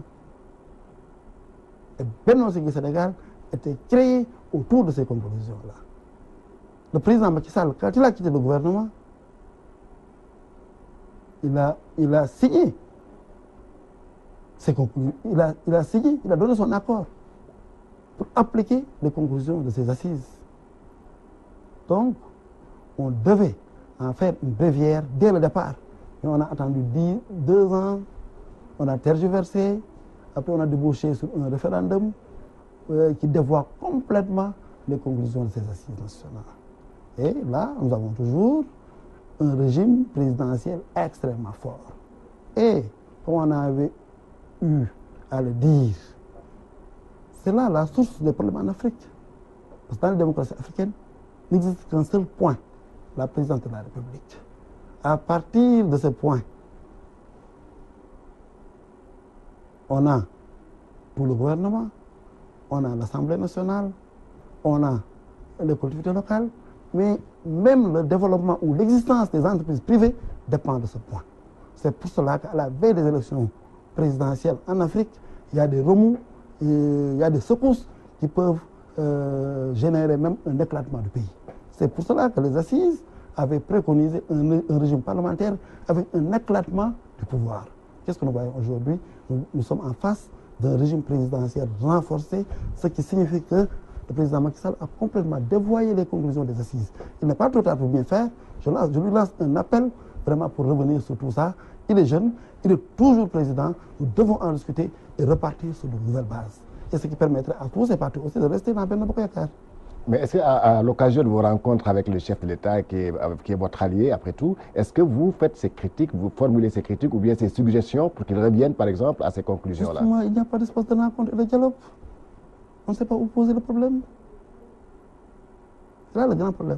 Et Benno Siggil Sénégal était créé autour de ces conclusions-là. Le président Macky Sall, quand il a quitté le gouvernement, il a signé ses conclusions. Il a signé, il a donné son accord pour appliquer les conclusions de ces assises. Donc, on devait en faire une bréviaire dès le départ. Et on a attendu 2 ans, on a tergiversé, après on a débouché sur un référendum qui dévoie complètement les conclusions de ces assises nationales. Et là, nous avons toujours un régime présidentiel extrêmement fort. Et comme on avait eu à le dire, c'est là la source des problèmes en Afrique. Parce que dans les démocraties africaines, il n'existe qu'un seul point, la présidence de la République. À partir de ce point, on a tout le gouvernement, on a l'Assemblée nationale, on a les collectivités locales, mais même le développement ou l'existence des entreprises privées dépend de ce point. C'est pour cela qu'à la veille des élections présidentielles en Afrique, il y a des remous, il y a des secousses qui peuvent générer même un éclatement du pays. C'est pour cela que les assises avaient préconisé un régime parlementaire avec un éclatement du pouvoir. Qu'est-ce que nous voyons aujourd'hui? Nous sommes en face d'un régime présidentiel renforcé, ce qui signifie que le président Macky Sall a complètement dévoyé les conclusions des assises. Il n'est pas trop tard pour bien faire. Je lui lance un appel vraiment pour revenir sur tout ça. Il est jeune, il est toujours président. Nous devons en discuter et repartir sur de nouvelles bases. Et ce qui permettrait à tous ces partis aussi de rester dans Benno Bokk Yakaar. Mais est-ce qu'à l'occasion de vos rencontres avec le chef de l'État, qui est votre allié après tout, est-ce que vous faites ces critiques, vous formulez ces critiques ou bien ces suggestions pour qu'il revienne par exemple à ces conclusions-là? Justement, il n'y a pas d'espace de rencontre et de dialogue. On ne sait pas où poser le problème. C'est là le grand problème.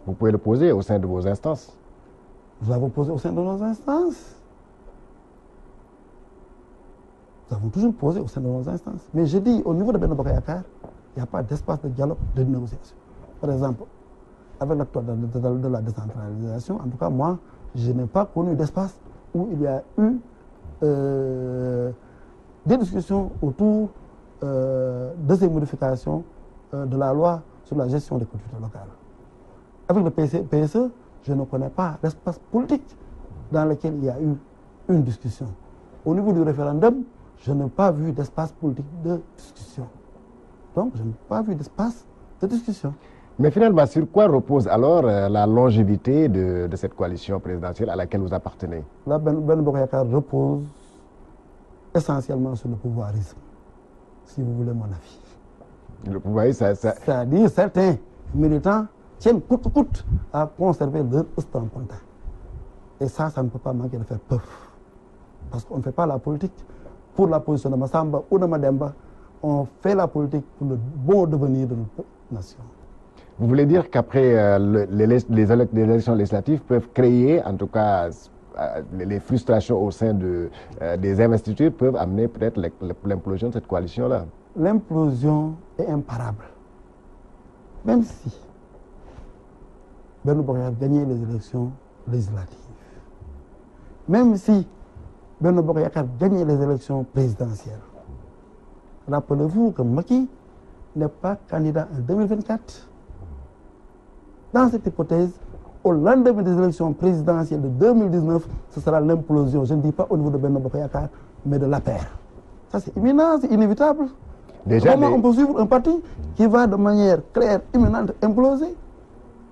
Vous pouvez le poser au sein de vos instances. Nous l'avons posé au sein de nos instances. Nous avons toujours posé au sein de nos instances. Mais je dis, au niveau de Benno Bokk Yakaar, il n'y a pas d'espace de dialogue, de négociation. Par exemple, avec l'acte de la décentralisation, en tout cas, moi, je n'ai pas connu d'espace où il y a eu des discussions autour de ces modifications de la loi sur la gestion des collectivités locales. Avec le PSE, je ne connais pas l'espace politique dans lequel il y a eu une discussion. Au niveau du référendum, je n'ai pas vu d'espace politique de discussion. Donc, je n'ai pas vu d'espace de discussion. Mais finalement, sur quoi repose alors la longévité de cette coalition présidentielle à laquelle vous appartenez? La Benno Bokk Yakaar repose essentiellement sur le pouvoirisme, si vous voulez mon avis. Le pouvoirisme, c'est-à-dire certains militants tiennent coûte que coûte à conserver leur estampillage. Et ça ne peut pas manquer de faire peur. Parce qu'on ne fait pas la politique pour la position de Massamba ou de Mademba. On fait la politique pour le bon devenir de notre nation. Vous voulez dire qu'après les élections législatives peuvent créer, en tout cas, les frustrations au sein des investitures peuvent amener peut-être l'implosion de cette coalition-là? L'implosion est imparable. Même si Benno Bokk Yakaar gagnait les élections législatives, même si Benno Bokk Yakaar gagnait les élections présidentielles, rappelez-vous que Macky n'est pas candidat en 2024. Dans cette hypothèse, au lendemain des élections présidentielles de 2019, ce sera l'implosion. Je ne dis pas au niveau de Benno Bokk Yakaar, mais de l'APR. Ça c'est imminent, c'est inévitable. Comment on peut suivre un parti qui va de manière claire, imminente, imploser?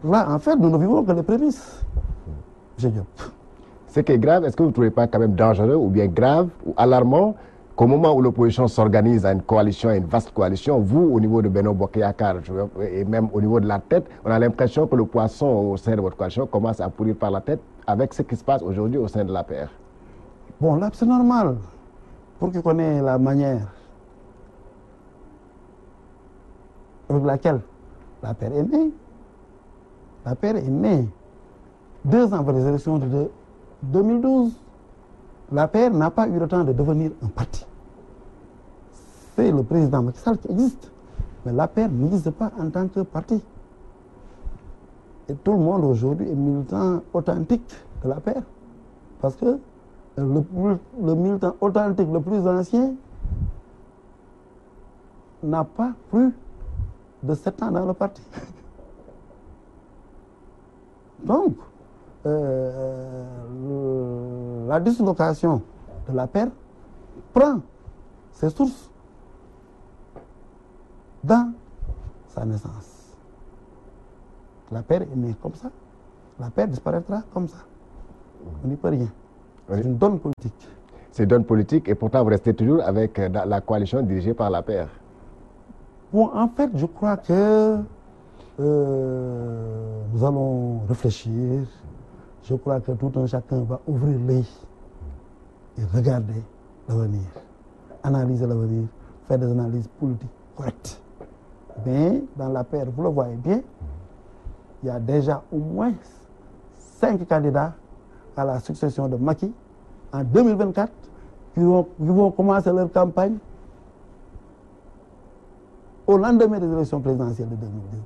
Là, en fait, nous ne vivons que les prémices. Ce qui est grave, est-ce que vous ne trouvez pas quand même dangereux ou bien grave ou alarmant qu'au moment où l'opposition s'organise à une coalition, à une vaste coalition, vous, au niveau de Benno Bokk Yakaar, et même au niveau de la tête, on a l'impression que le poisson au sein de votre coalition commence à pourrir par la tête avec ce qui se passe aujourd'hui au sein de l'APR? Bon, là, c'est normal. Pour qu'il connaisse la manière avec laquelle la paire est née. La paire est née 2 ans après les élections de 2012. La paire n'a pas eu le temps de devenir un parti. C'est le président Macky Sall qui existe. Mais la paire n'existe pas en tant que parti. Et tout le monde aujourd'hui est militant authentique de la paire. Parce que le militant authentique le plus ancien n'a pas plus de 7 ans dans le parti. Donc, la dislocation de la paire prend ses sources dans sa naissance. La paire est née comme ça, la paire disparaîtra comme ça. On n'y peut rien. C'est une donne politique. C'est une donne politique et pourtant vous restez toujours avec la coalition dirigée par la paire. Bon, en fait, je crois que nous allons réfléchir. Je crois que tout un chacun va ouvrir l'œil et regarder l'avenir, analyser l'avenir, faire des analyses politiques correctes. Mais dans la paire, vous le voyez bien, il y a déjà au moins 5 candidats à la succession de Macky en 2024 qui vont commencer leur campagne au lendemain des élections présidentielles de 2019.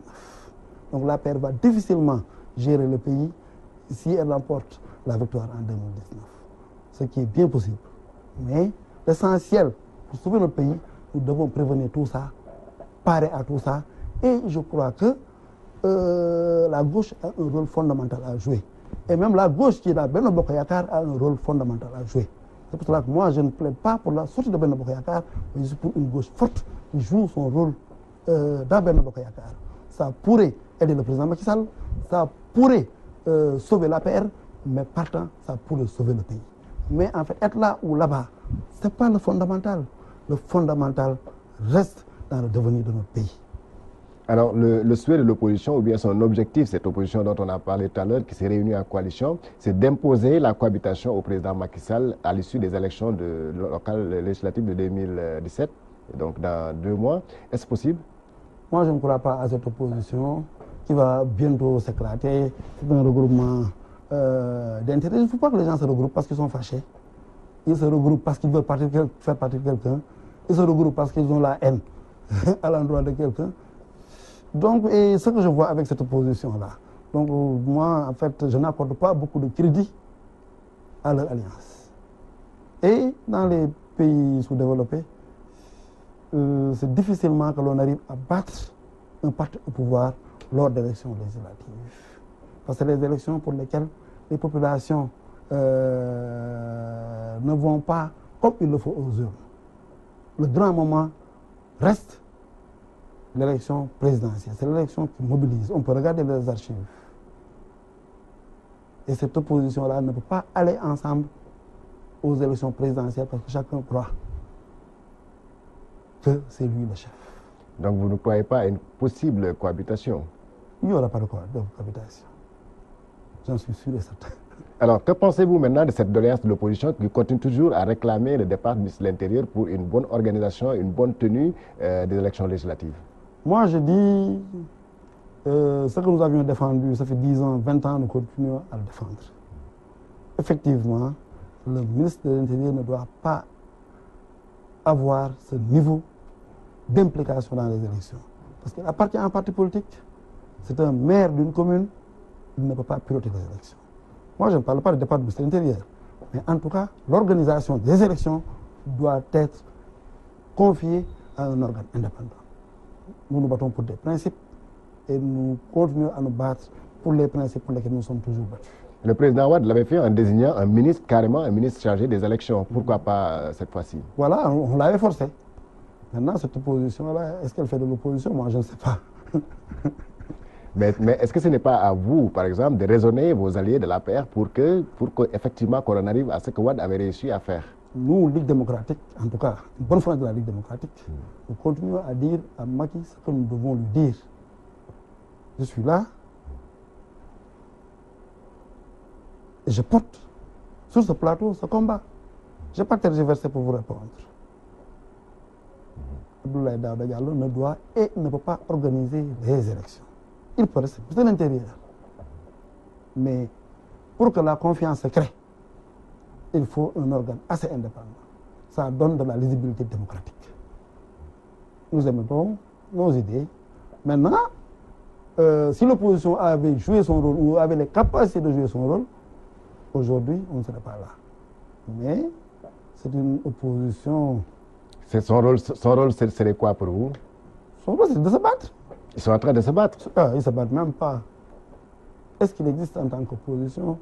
Donc la paire va difficilement gérer le pays si elle remporte la victoire en 2019. Ce qui est bien possible. Mais l'essentiel pour sauver notre pays, nous devons prévenir tout ça, parer à tout ça. Et je crois que la gauche a un rôle fondamental à jouer. Et même la gauche qui est dans Benno Bokk Yakaar a un rôle fondamental à jouer. C'est pour cela que moi, je ne plaide pas pour la sortie de Benno Bokk Yakaar, mais je suis pour une gauche forte qui joue son rôle dans Benno Bokk Yakaar. Ça pourrait aider le président Macky Sall, ça pourrait sauver la paire, mais partant, ça pourrait sauver le pays. Mais en fait, être là ou là-bas, ce n'est pas le fondamental. Le fondamental reste dans le devenir de notre pays. Alors, le souhait de l'opposition, ou bien son objectif, cette opposition dont on a parlé tout à l'heure, qui s'est réunie en coalition, c'est d'imposer la cohabitation au président Macky Sall à l'issue des élections locales législatives de 2017, donc dans 2 mois. Est-ce possible? Moi, je ne crois pas à cette opposition qui va bientôt s'éclater. C'est un regroupement d'intérêts. Il ne faut pas que les gens se regroupent parce qu'ils sont fâchés. Ils se regroupent parce qu'ils veulent faire partie de quelqu'un. Ils se regroupent parce qu'ils ont la haine à l'endroit de quelqu'un. Donc, et ce que je vois avec cette opposition-là, donc moi, en fait, je n'accorde pas beaucoup de crédit à leur alliance. Et dans les pays sous-développés, c'est difficilement que l'on arrive à battre un parti au pouvoir lors d'élections législatives. Parce que les élections pour lesquelles les populations ne vont pas comme il le faut aux urnes. Le grand moment reste l'élection présidentielle. C'est l'élection qui mobilise. On peut regarder les archives. Et cette opposition-là ne peut pas aller ensemble aux élections présidentielles parce que chacun croit que c'est lui le chef. Donc vous ne croyez pas à une possible cohabitation? Il n'y aura pas de cohabitation. J'en suis sûr et certain. Alors, que pensez-vous maintenant de cette doléance de l'opposition qui continue toujours à réclamer le départ du ministre de l'Intérieur pour une bonne organisation, une bonne tenue des élections législatives? Moi, je dis ce que nous avions défendu, ça fait 10 ans, 20 ans, nous continuons à le défendre. Effectivement, le ministre de l'Intérieur ne doit pas avoir ce niveau d'implication dans les élections. Parce qu'il appartient à un parti politique, c'est un maire d'une commune, il ne peut pas piloter les élections. Moi, je ne parle pas du départ du ministre de l'Intérieur, mais en tout cas, l'organisation des élections doit être confiée à un organe indépendant. Nous nous battons pour des principes et nous continuons à nous battre pour les principes pour lesquels nous sommes toujours battus. Le président Wade l'avait fait en désignant un ministre, carrément un ministre chargé des élections. Pourquoi pas cette fois-ci? Voilà, on l'avait forcé. Maintenant, cette opposition-là, est-ce qu'elle fait de l'opposition? Moi, je ne sais pas. Mais est-ce que ce n'est pas à vous, par exemple, de raisonner vos alliés de l'APR pour qu'effectivement qu'on arrive à ce que Wade avait réussi à faire? Nous, Ligue démocratique, en tout cas, une bonne fois de la Ligue démocratique, nous continuons à dire à Macky ce que nous devons lui dire. Je suis là et je porte sur ce plateau ce combat. Je n'ai pas tergiversé pour vous répondre. Abdoulaye Daouda Diallo ne doit et ne peut pas organiser les élections. Il peut rester de l'intérieur. Mais pour que la confiance se crée, il faut un organe assez indépendant. Ça donne de la lisibilité démocratique. Nous aimons nos idées. Maintenant, si l'opposition avait joué son rôle ou avait les capacités de jouer son rôle, aujourd'hui, on ne serait pas là. Mais c'est une opposition... Son rôle, serait quoi pour vous? Son rôle, c'est de se battre. Ils sont en train de se battre. Ils ne se battent même pas. Est-ce qu'il existe en tant qu'opposition?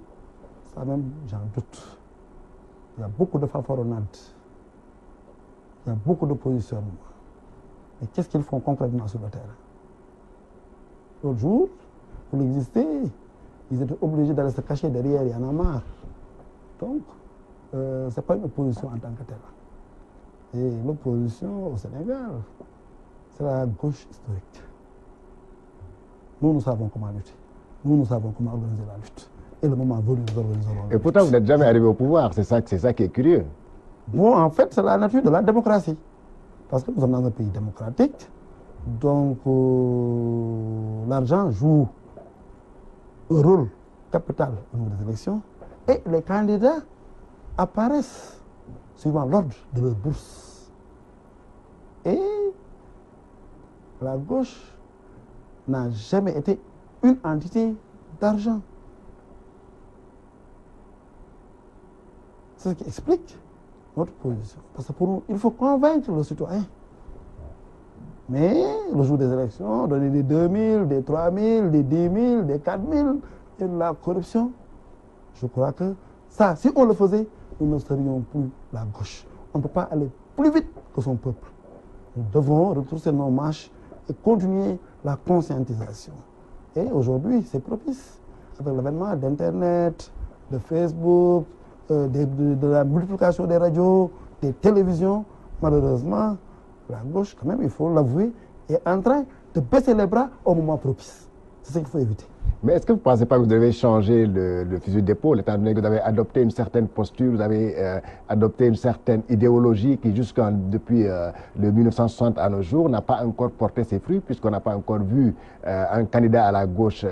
Ça même, j'en doute. Il y a beaucoup de fanfaronnades. Il y a beaucoup de positionnements. Mais qu'est-ce qu'ils font concrètement sur le terrain? L'autre jour, pour exister, ils étaient obligés d'aller se cacher derrière Y'en a marre. Donc, ce n'est pas une opposition en tant que telle. Et l'opposition au Sénégal, c'est la gauche historique. Nous savons comment lutter. Nous savons comment organiser la lutte. Et le moment venu, nous organiserons la lutte. Et pourtant, vous n'êtes jamais arrivé au pouvoir. C'est ça qui est curieux. Bon, en fait, c'est la nature de la démocratie. Parce que nous sommes dans un pays démocratique. Donc, l'argent joue un rôle capital au niveau des élections. Et les candidats apparaissent suivant l'ordre de leur bourse. Et la gauche n'a jamais été une entité d'argent. C'est ce qui explique notre position. Parce que pour nous, il faut convaincre le citoyen. Mais le jour des élections, donner des 2 000, des 3 000, des 10 000, des 4 000, et la corruption, je crois que ça, si on le faisait, nous ne serions plus la gauche. On ne peut pas aller plus vite que son peuple. Nous devons retrousser nos marches et continuer la conscientisation. Et aujourd'hui, c'est propice. Avec l'avènement d'Internet, de Facebook, de la multiplication des radios, des télévisions, malheureusement, la gauche, quand même, il faut l'avouer, est en train de baisser les bras au moment propice. C'est ce qu'il faut éviter. Mais est-ce que vous ne pensez pas que vous devez changer le fusil d'épaule, étant donné que vous avez adopté une certaine posture, vous avez adopté une certaine idéologie qui, depuis le 1960 à nos jours, n'a pas encore porté ses fruits, puisqu'on n'a pas encore vu un candidat à la gauche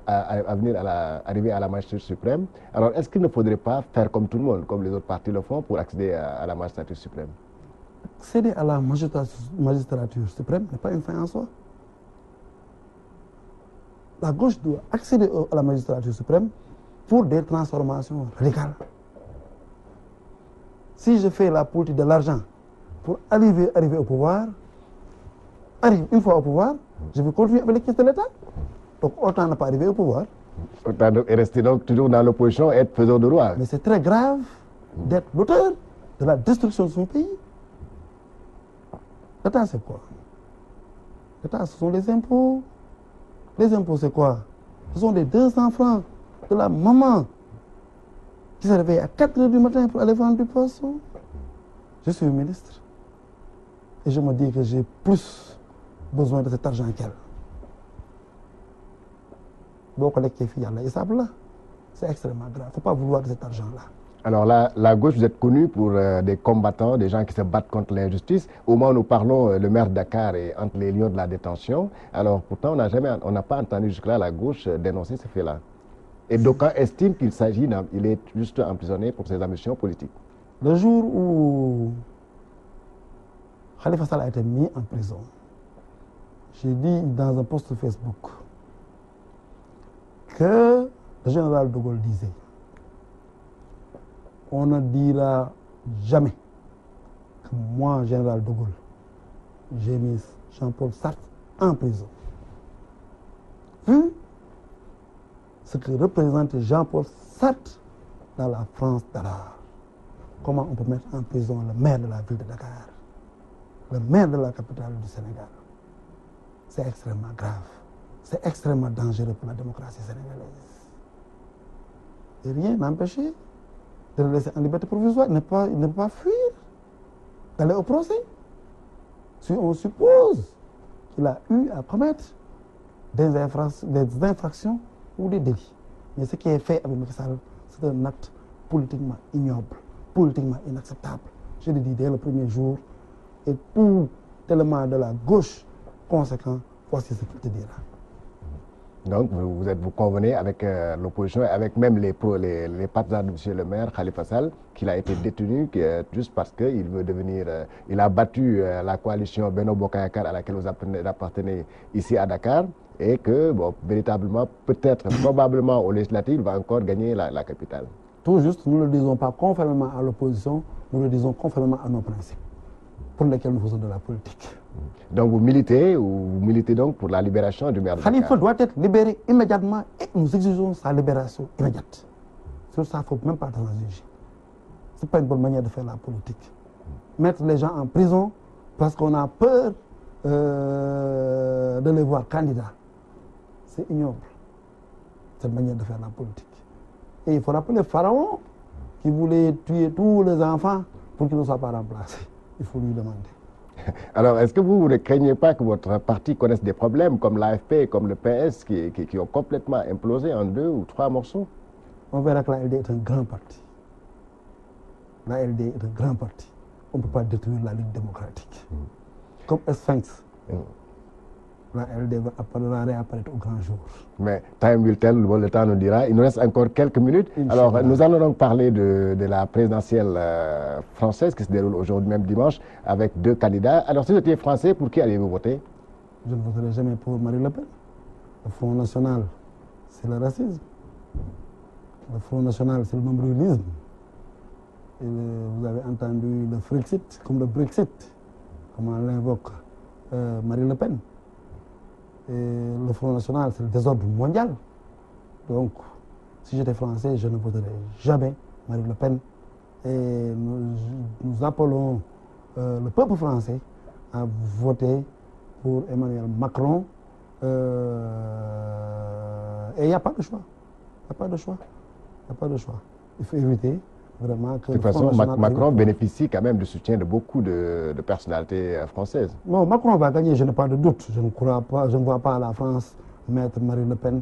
arriver à la magistrature suprême. Alors, est-ce qu'il ne faudrait pas faire comme tout le monde, comme les autres partis le font, pour accéder à la magistrature suprême? Accéder à la magistrature suprême n'est pas une fin en soi. La gauche doit accéder à la magistrature suprême pour des transformations radicales. Si je fais la politique de l'argent pour arriver au pouvoir, une fois au pouvoir, je vais continuer avec les caisses de l'État. Donc autant ne pas arriver au pouvoir. Autant rester donc toujours dans l'opposition et être faiseur de loi. Mais c'est très grave d'être l'auteur de la destruction de son pays. L'État, c'est quoi? L'État, ce sont les impôts. Les impôts, c'est quoi? Ce sont les 200 francs de la maman qui se réveille à 4 h du matin pour aller vendre du poisson. Je suis ministre. Et je me dis que j'ai plus besoin de cet argent qu'elle. Donc, les filles, là, c'est extrêmement grave. Il ne faut pas vouloir de cet argent-là. Alors là, la gauche, vous êtes connu pour des combattants, des gens qui se battent contre l'injustice. Au moment où nous parlons, le maire de Dakar est entre les lions de la détention. Alors pourtant, on n'a pas entendu jusque-là la gauche dénoncer ces faits-là. Et d'aucuns estiment qu'il est juste emprisonné pour ses ambitions politiques. Le jour où Khalifa Sall a été mis en prison, j'ai dit dans un post Facebook que le général de Gaulle disait: on ne dira jamais que moi, général de Gaulle, j'ai mis Jean-Paul Sartre en prison. Vu ce que représente Jean-Paul Sartre dans la France d'alors, comment on peut mettre en prison le maire de la ville de Dakar, le maire de la capitale du Sénégal? C'est extrêmement grave. C'est extrêmement dangereux pour la démocratie sénégalaise. Et rien n'empêchait de le laisser en liberté provisoire, ne pas fuir, d'aller au procès. Si on suppose qu'il a eu à commettre des infractions ou des délits. Mais ce qui est fait avec Macky Sall, c'est un acte politiquement ignoble. politiquement inacceptable. Je l'ai dit dès le premier jour, et tout élément de la gauche conséquent, voici ce qu'il te dira. Donc, vous convenez avec l'opposition et avec même les partisans de M. le maire, Khalifa Sall, qu'il a été détenu juste parce qu'il veut devenir... il a battu la coalition Benno Bokk Yakaar à laquelle vous appartenez ici à Dakar et que, bon, véritablement, peut-être, probablement, aux législatives, il va encore gagner la capitale. Tout juste, nous ne le disons pas conformément à l'opposition, nous le disons conformément à nos principes pour lesquels nous faisons de la politique. Donc vous militez donc pour la libération du maire de Dakar. Khalifa doit être libéré immédiatement et nous exigeons sa libération immédiate. Sur ça, il ne faut même pas transiger. Ce n'est pas une bonne manière de faire la politique. Mettre les gens en prison parce qu'on a peur de les voir candidats, c'est ignoble, cette manière de faire la politique. Et il faut rappeler Pharaon qui voulait tuer tous les enfants pour qu'ils ne soient pas remplacés. Il faut lui demander. Alors, est-ce que vous ne craignez pas que votre parti connaisse des problèmes comme l'AFP, comme le PS, qui ont complètement implosé en 2 ou 3 morceaux? On verra que la LD est un grand parti. La LD est un grand parti. On ne peut pas détruire la lutte démocratique. Comme Sphinx, la LD va réapparaître au grand jour. Mais time will tell, le temps nous dira. Il nous reste encore quelques minutes. Alors, nous allons donc parler de la présidentielle française qui se déroule aujourd'hui, même dimanche, avec 2 candidats. Alors, si vous étiez français, pour qui allez-vous voter? Je ne voterai jamais pour Marine Le Pen. Le Front National, c'est le racisme. Le Front National, c'est le nombrilisme. Et vous avez entendu le Frexit comme le Brexit, comment l'invoque Marine Le Pen. Et le Front National, c'est le désordre mondial. Donc, si j'étais français, je ne voterais jamais Marine Le Pen. Et nous appelons le peuple français à voter pour Emmanuel Macron. Et il n'y a pas de choix. Il n'y a pas de choix. Il n'y a pas de choix. Il faut éviter vraiment que... De toute façon, Macron bénéficie quand même du soutien de beaucoup de personnalités françaises. Bon, Macron va gagner, je n'ai pas de doute. Je ne crois pas, je ne vois pas la France mettre Marine Le Pen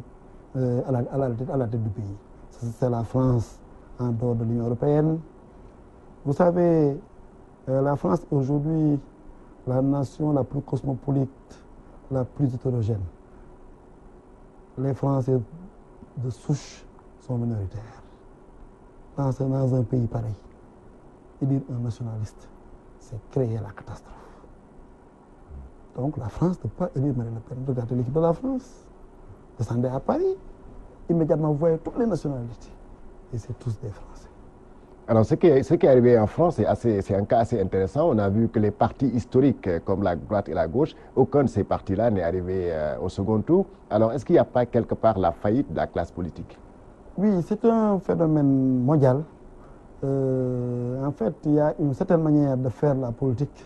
à la tête du pays. C'est la France en dehors de l'Union européenne. Vous savez, la France est aujourd'hui la nation la plus cosmopolite, la plus hétérogène. Les Français de souche sont minoritaires. Dans un pays pareil, élire un nationaliste, c'est créer la catastrophe. Donc la France ne peut pas élire Marine Le Pen. Regardez l'équipe de la France. Descendez à Paris, immédiatement vous voyez toutes les nationalités. Et c'est tous des Français. Alors ce qui est arrivé en France, c'est un cas assez intéressant. On a vu que les partis historiques comme la droite et la gauche, aucun de ces partis-là n'est arrivé au second tour. Alors est-ce qu'il n'y a pas quelque part la faillite de la classe politique? Oui, c'est un phénomène mondial. En fait, il y a une certaine manière de faire la politique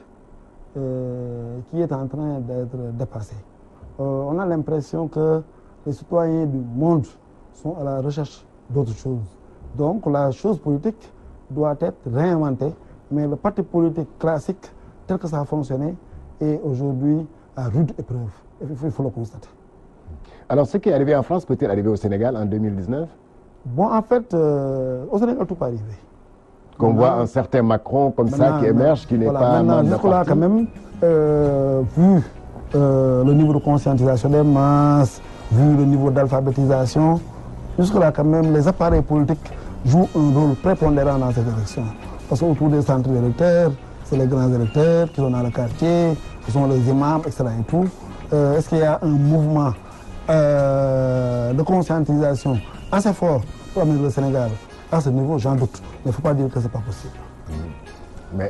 qui est en train d'être dépassée. On a l'impression que les citoyens du monde sont à la recherche d'autres choses. Donc la chose politique doit être réinventée, mais le parti politique classique, tel que ça a fonctionné, est aujourd'hui à rude épreuve. Il faut le constater. Alors ce qui est arrivé en France peut-il arriver au Sénégal en 2019? Bon, en fait, au Sénégal, tout peut arriver. Qu'on voit un certain Macron comme ça qui émerge, qui n'est pas... Jusque-là, quand même, vu le niveau de conscientisation des masses, vu le niveau d'alphabétisation, jusque-là, quand même, les appareils politiques jouent un rôle prépondérant dans cette élection. Parce qu'autour des centres d'électeurs, c'est les grands électeurs qui sont dans le quartier, qui sont les imams, etc. et tout. Est-ce qu'il y a un mouvement de conscientisation assez fort pour amener le Sénégal à ce niveau? J'en doute. Mais il ne faut pas dire que ce n'est pas possible.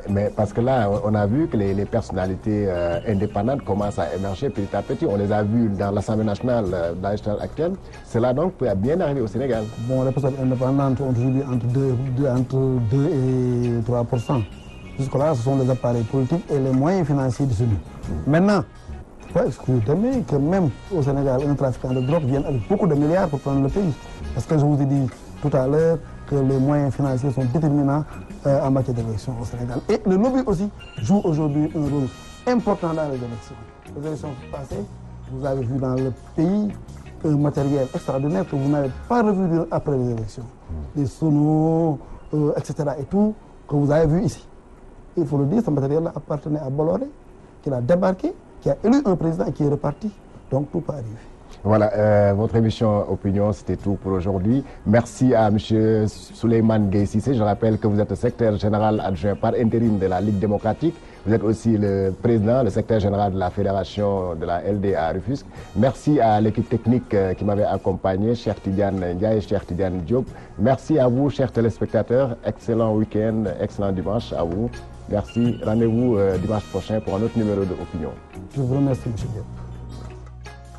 Mais parce que là, on a vu que les personnalités indépendantes commencent à émerger petit à petit. On les a vus dans l'Assemblée nationale, dans l'histoire actuelle. Cela donc peut bien arriver au Sénégal. Bon, les personnes indépendantes ont toujours dit entre 2 et 3%. Jusque-là, ce sont les appareils politiques et les moyens financiers de celui. Maintenant, il faut exclure demain que même au Sénégal, un trafiquant de drogue vient avec beaucoup de milliards pour prendre le pays. Parce que je vous ai dit tout à l'heure que les moyens financiers sont déterminants en matière d'élection au Sénégal. Et le lobby aussi joue aujourd'hui un rôle important dans les élections. Les élections passées, vous avez vu dans le pays un matériel extraordinaire que vous n'avez pas revu après les élections. Des sonos, etc. et tout, que vous avez vu ici. Il faut le dire, ce matériel-là appartenait à Bolloré, qu'il a débarqué, qui a élu un président et qui est reparti. Donc tout peut arriver. Voilà, votre émission Opinion, c'était tout pour aujourd'hui. Merci à M. Souleymane Gueye Cissé. Je rappelle que vous êtes le secrétaire général adjoint par intérim de la Ligue démocratique. Vous êtes aussi le président, le secrétaire général de la fédération de la LD à Rufisque. Merci à l'équipe technique qui m'avait accompagné, Cheikh Tidiane Ndiaye et Cheikh Tidiane Diop. Merci à vous, chers téléspectateurs. Excellent week-end, excellent dimanche à vous. Merci. Rendez-vous dimanche prochain pour un autre numéro de Opinion. Je vous remercie, M. Diop.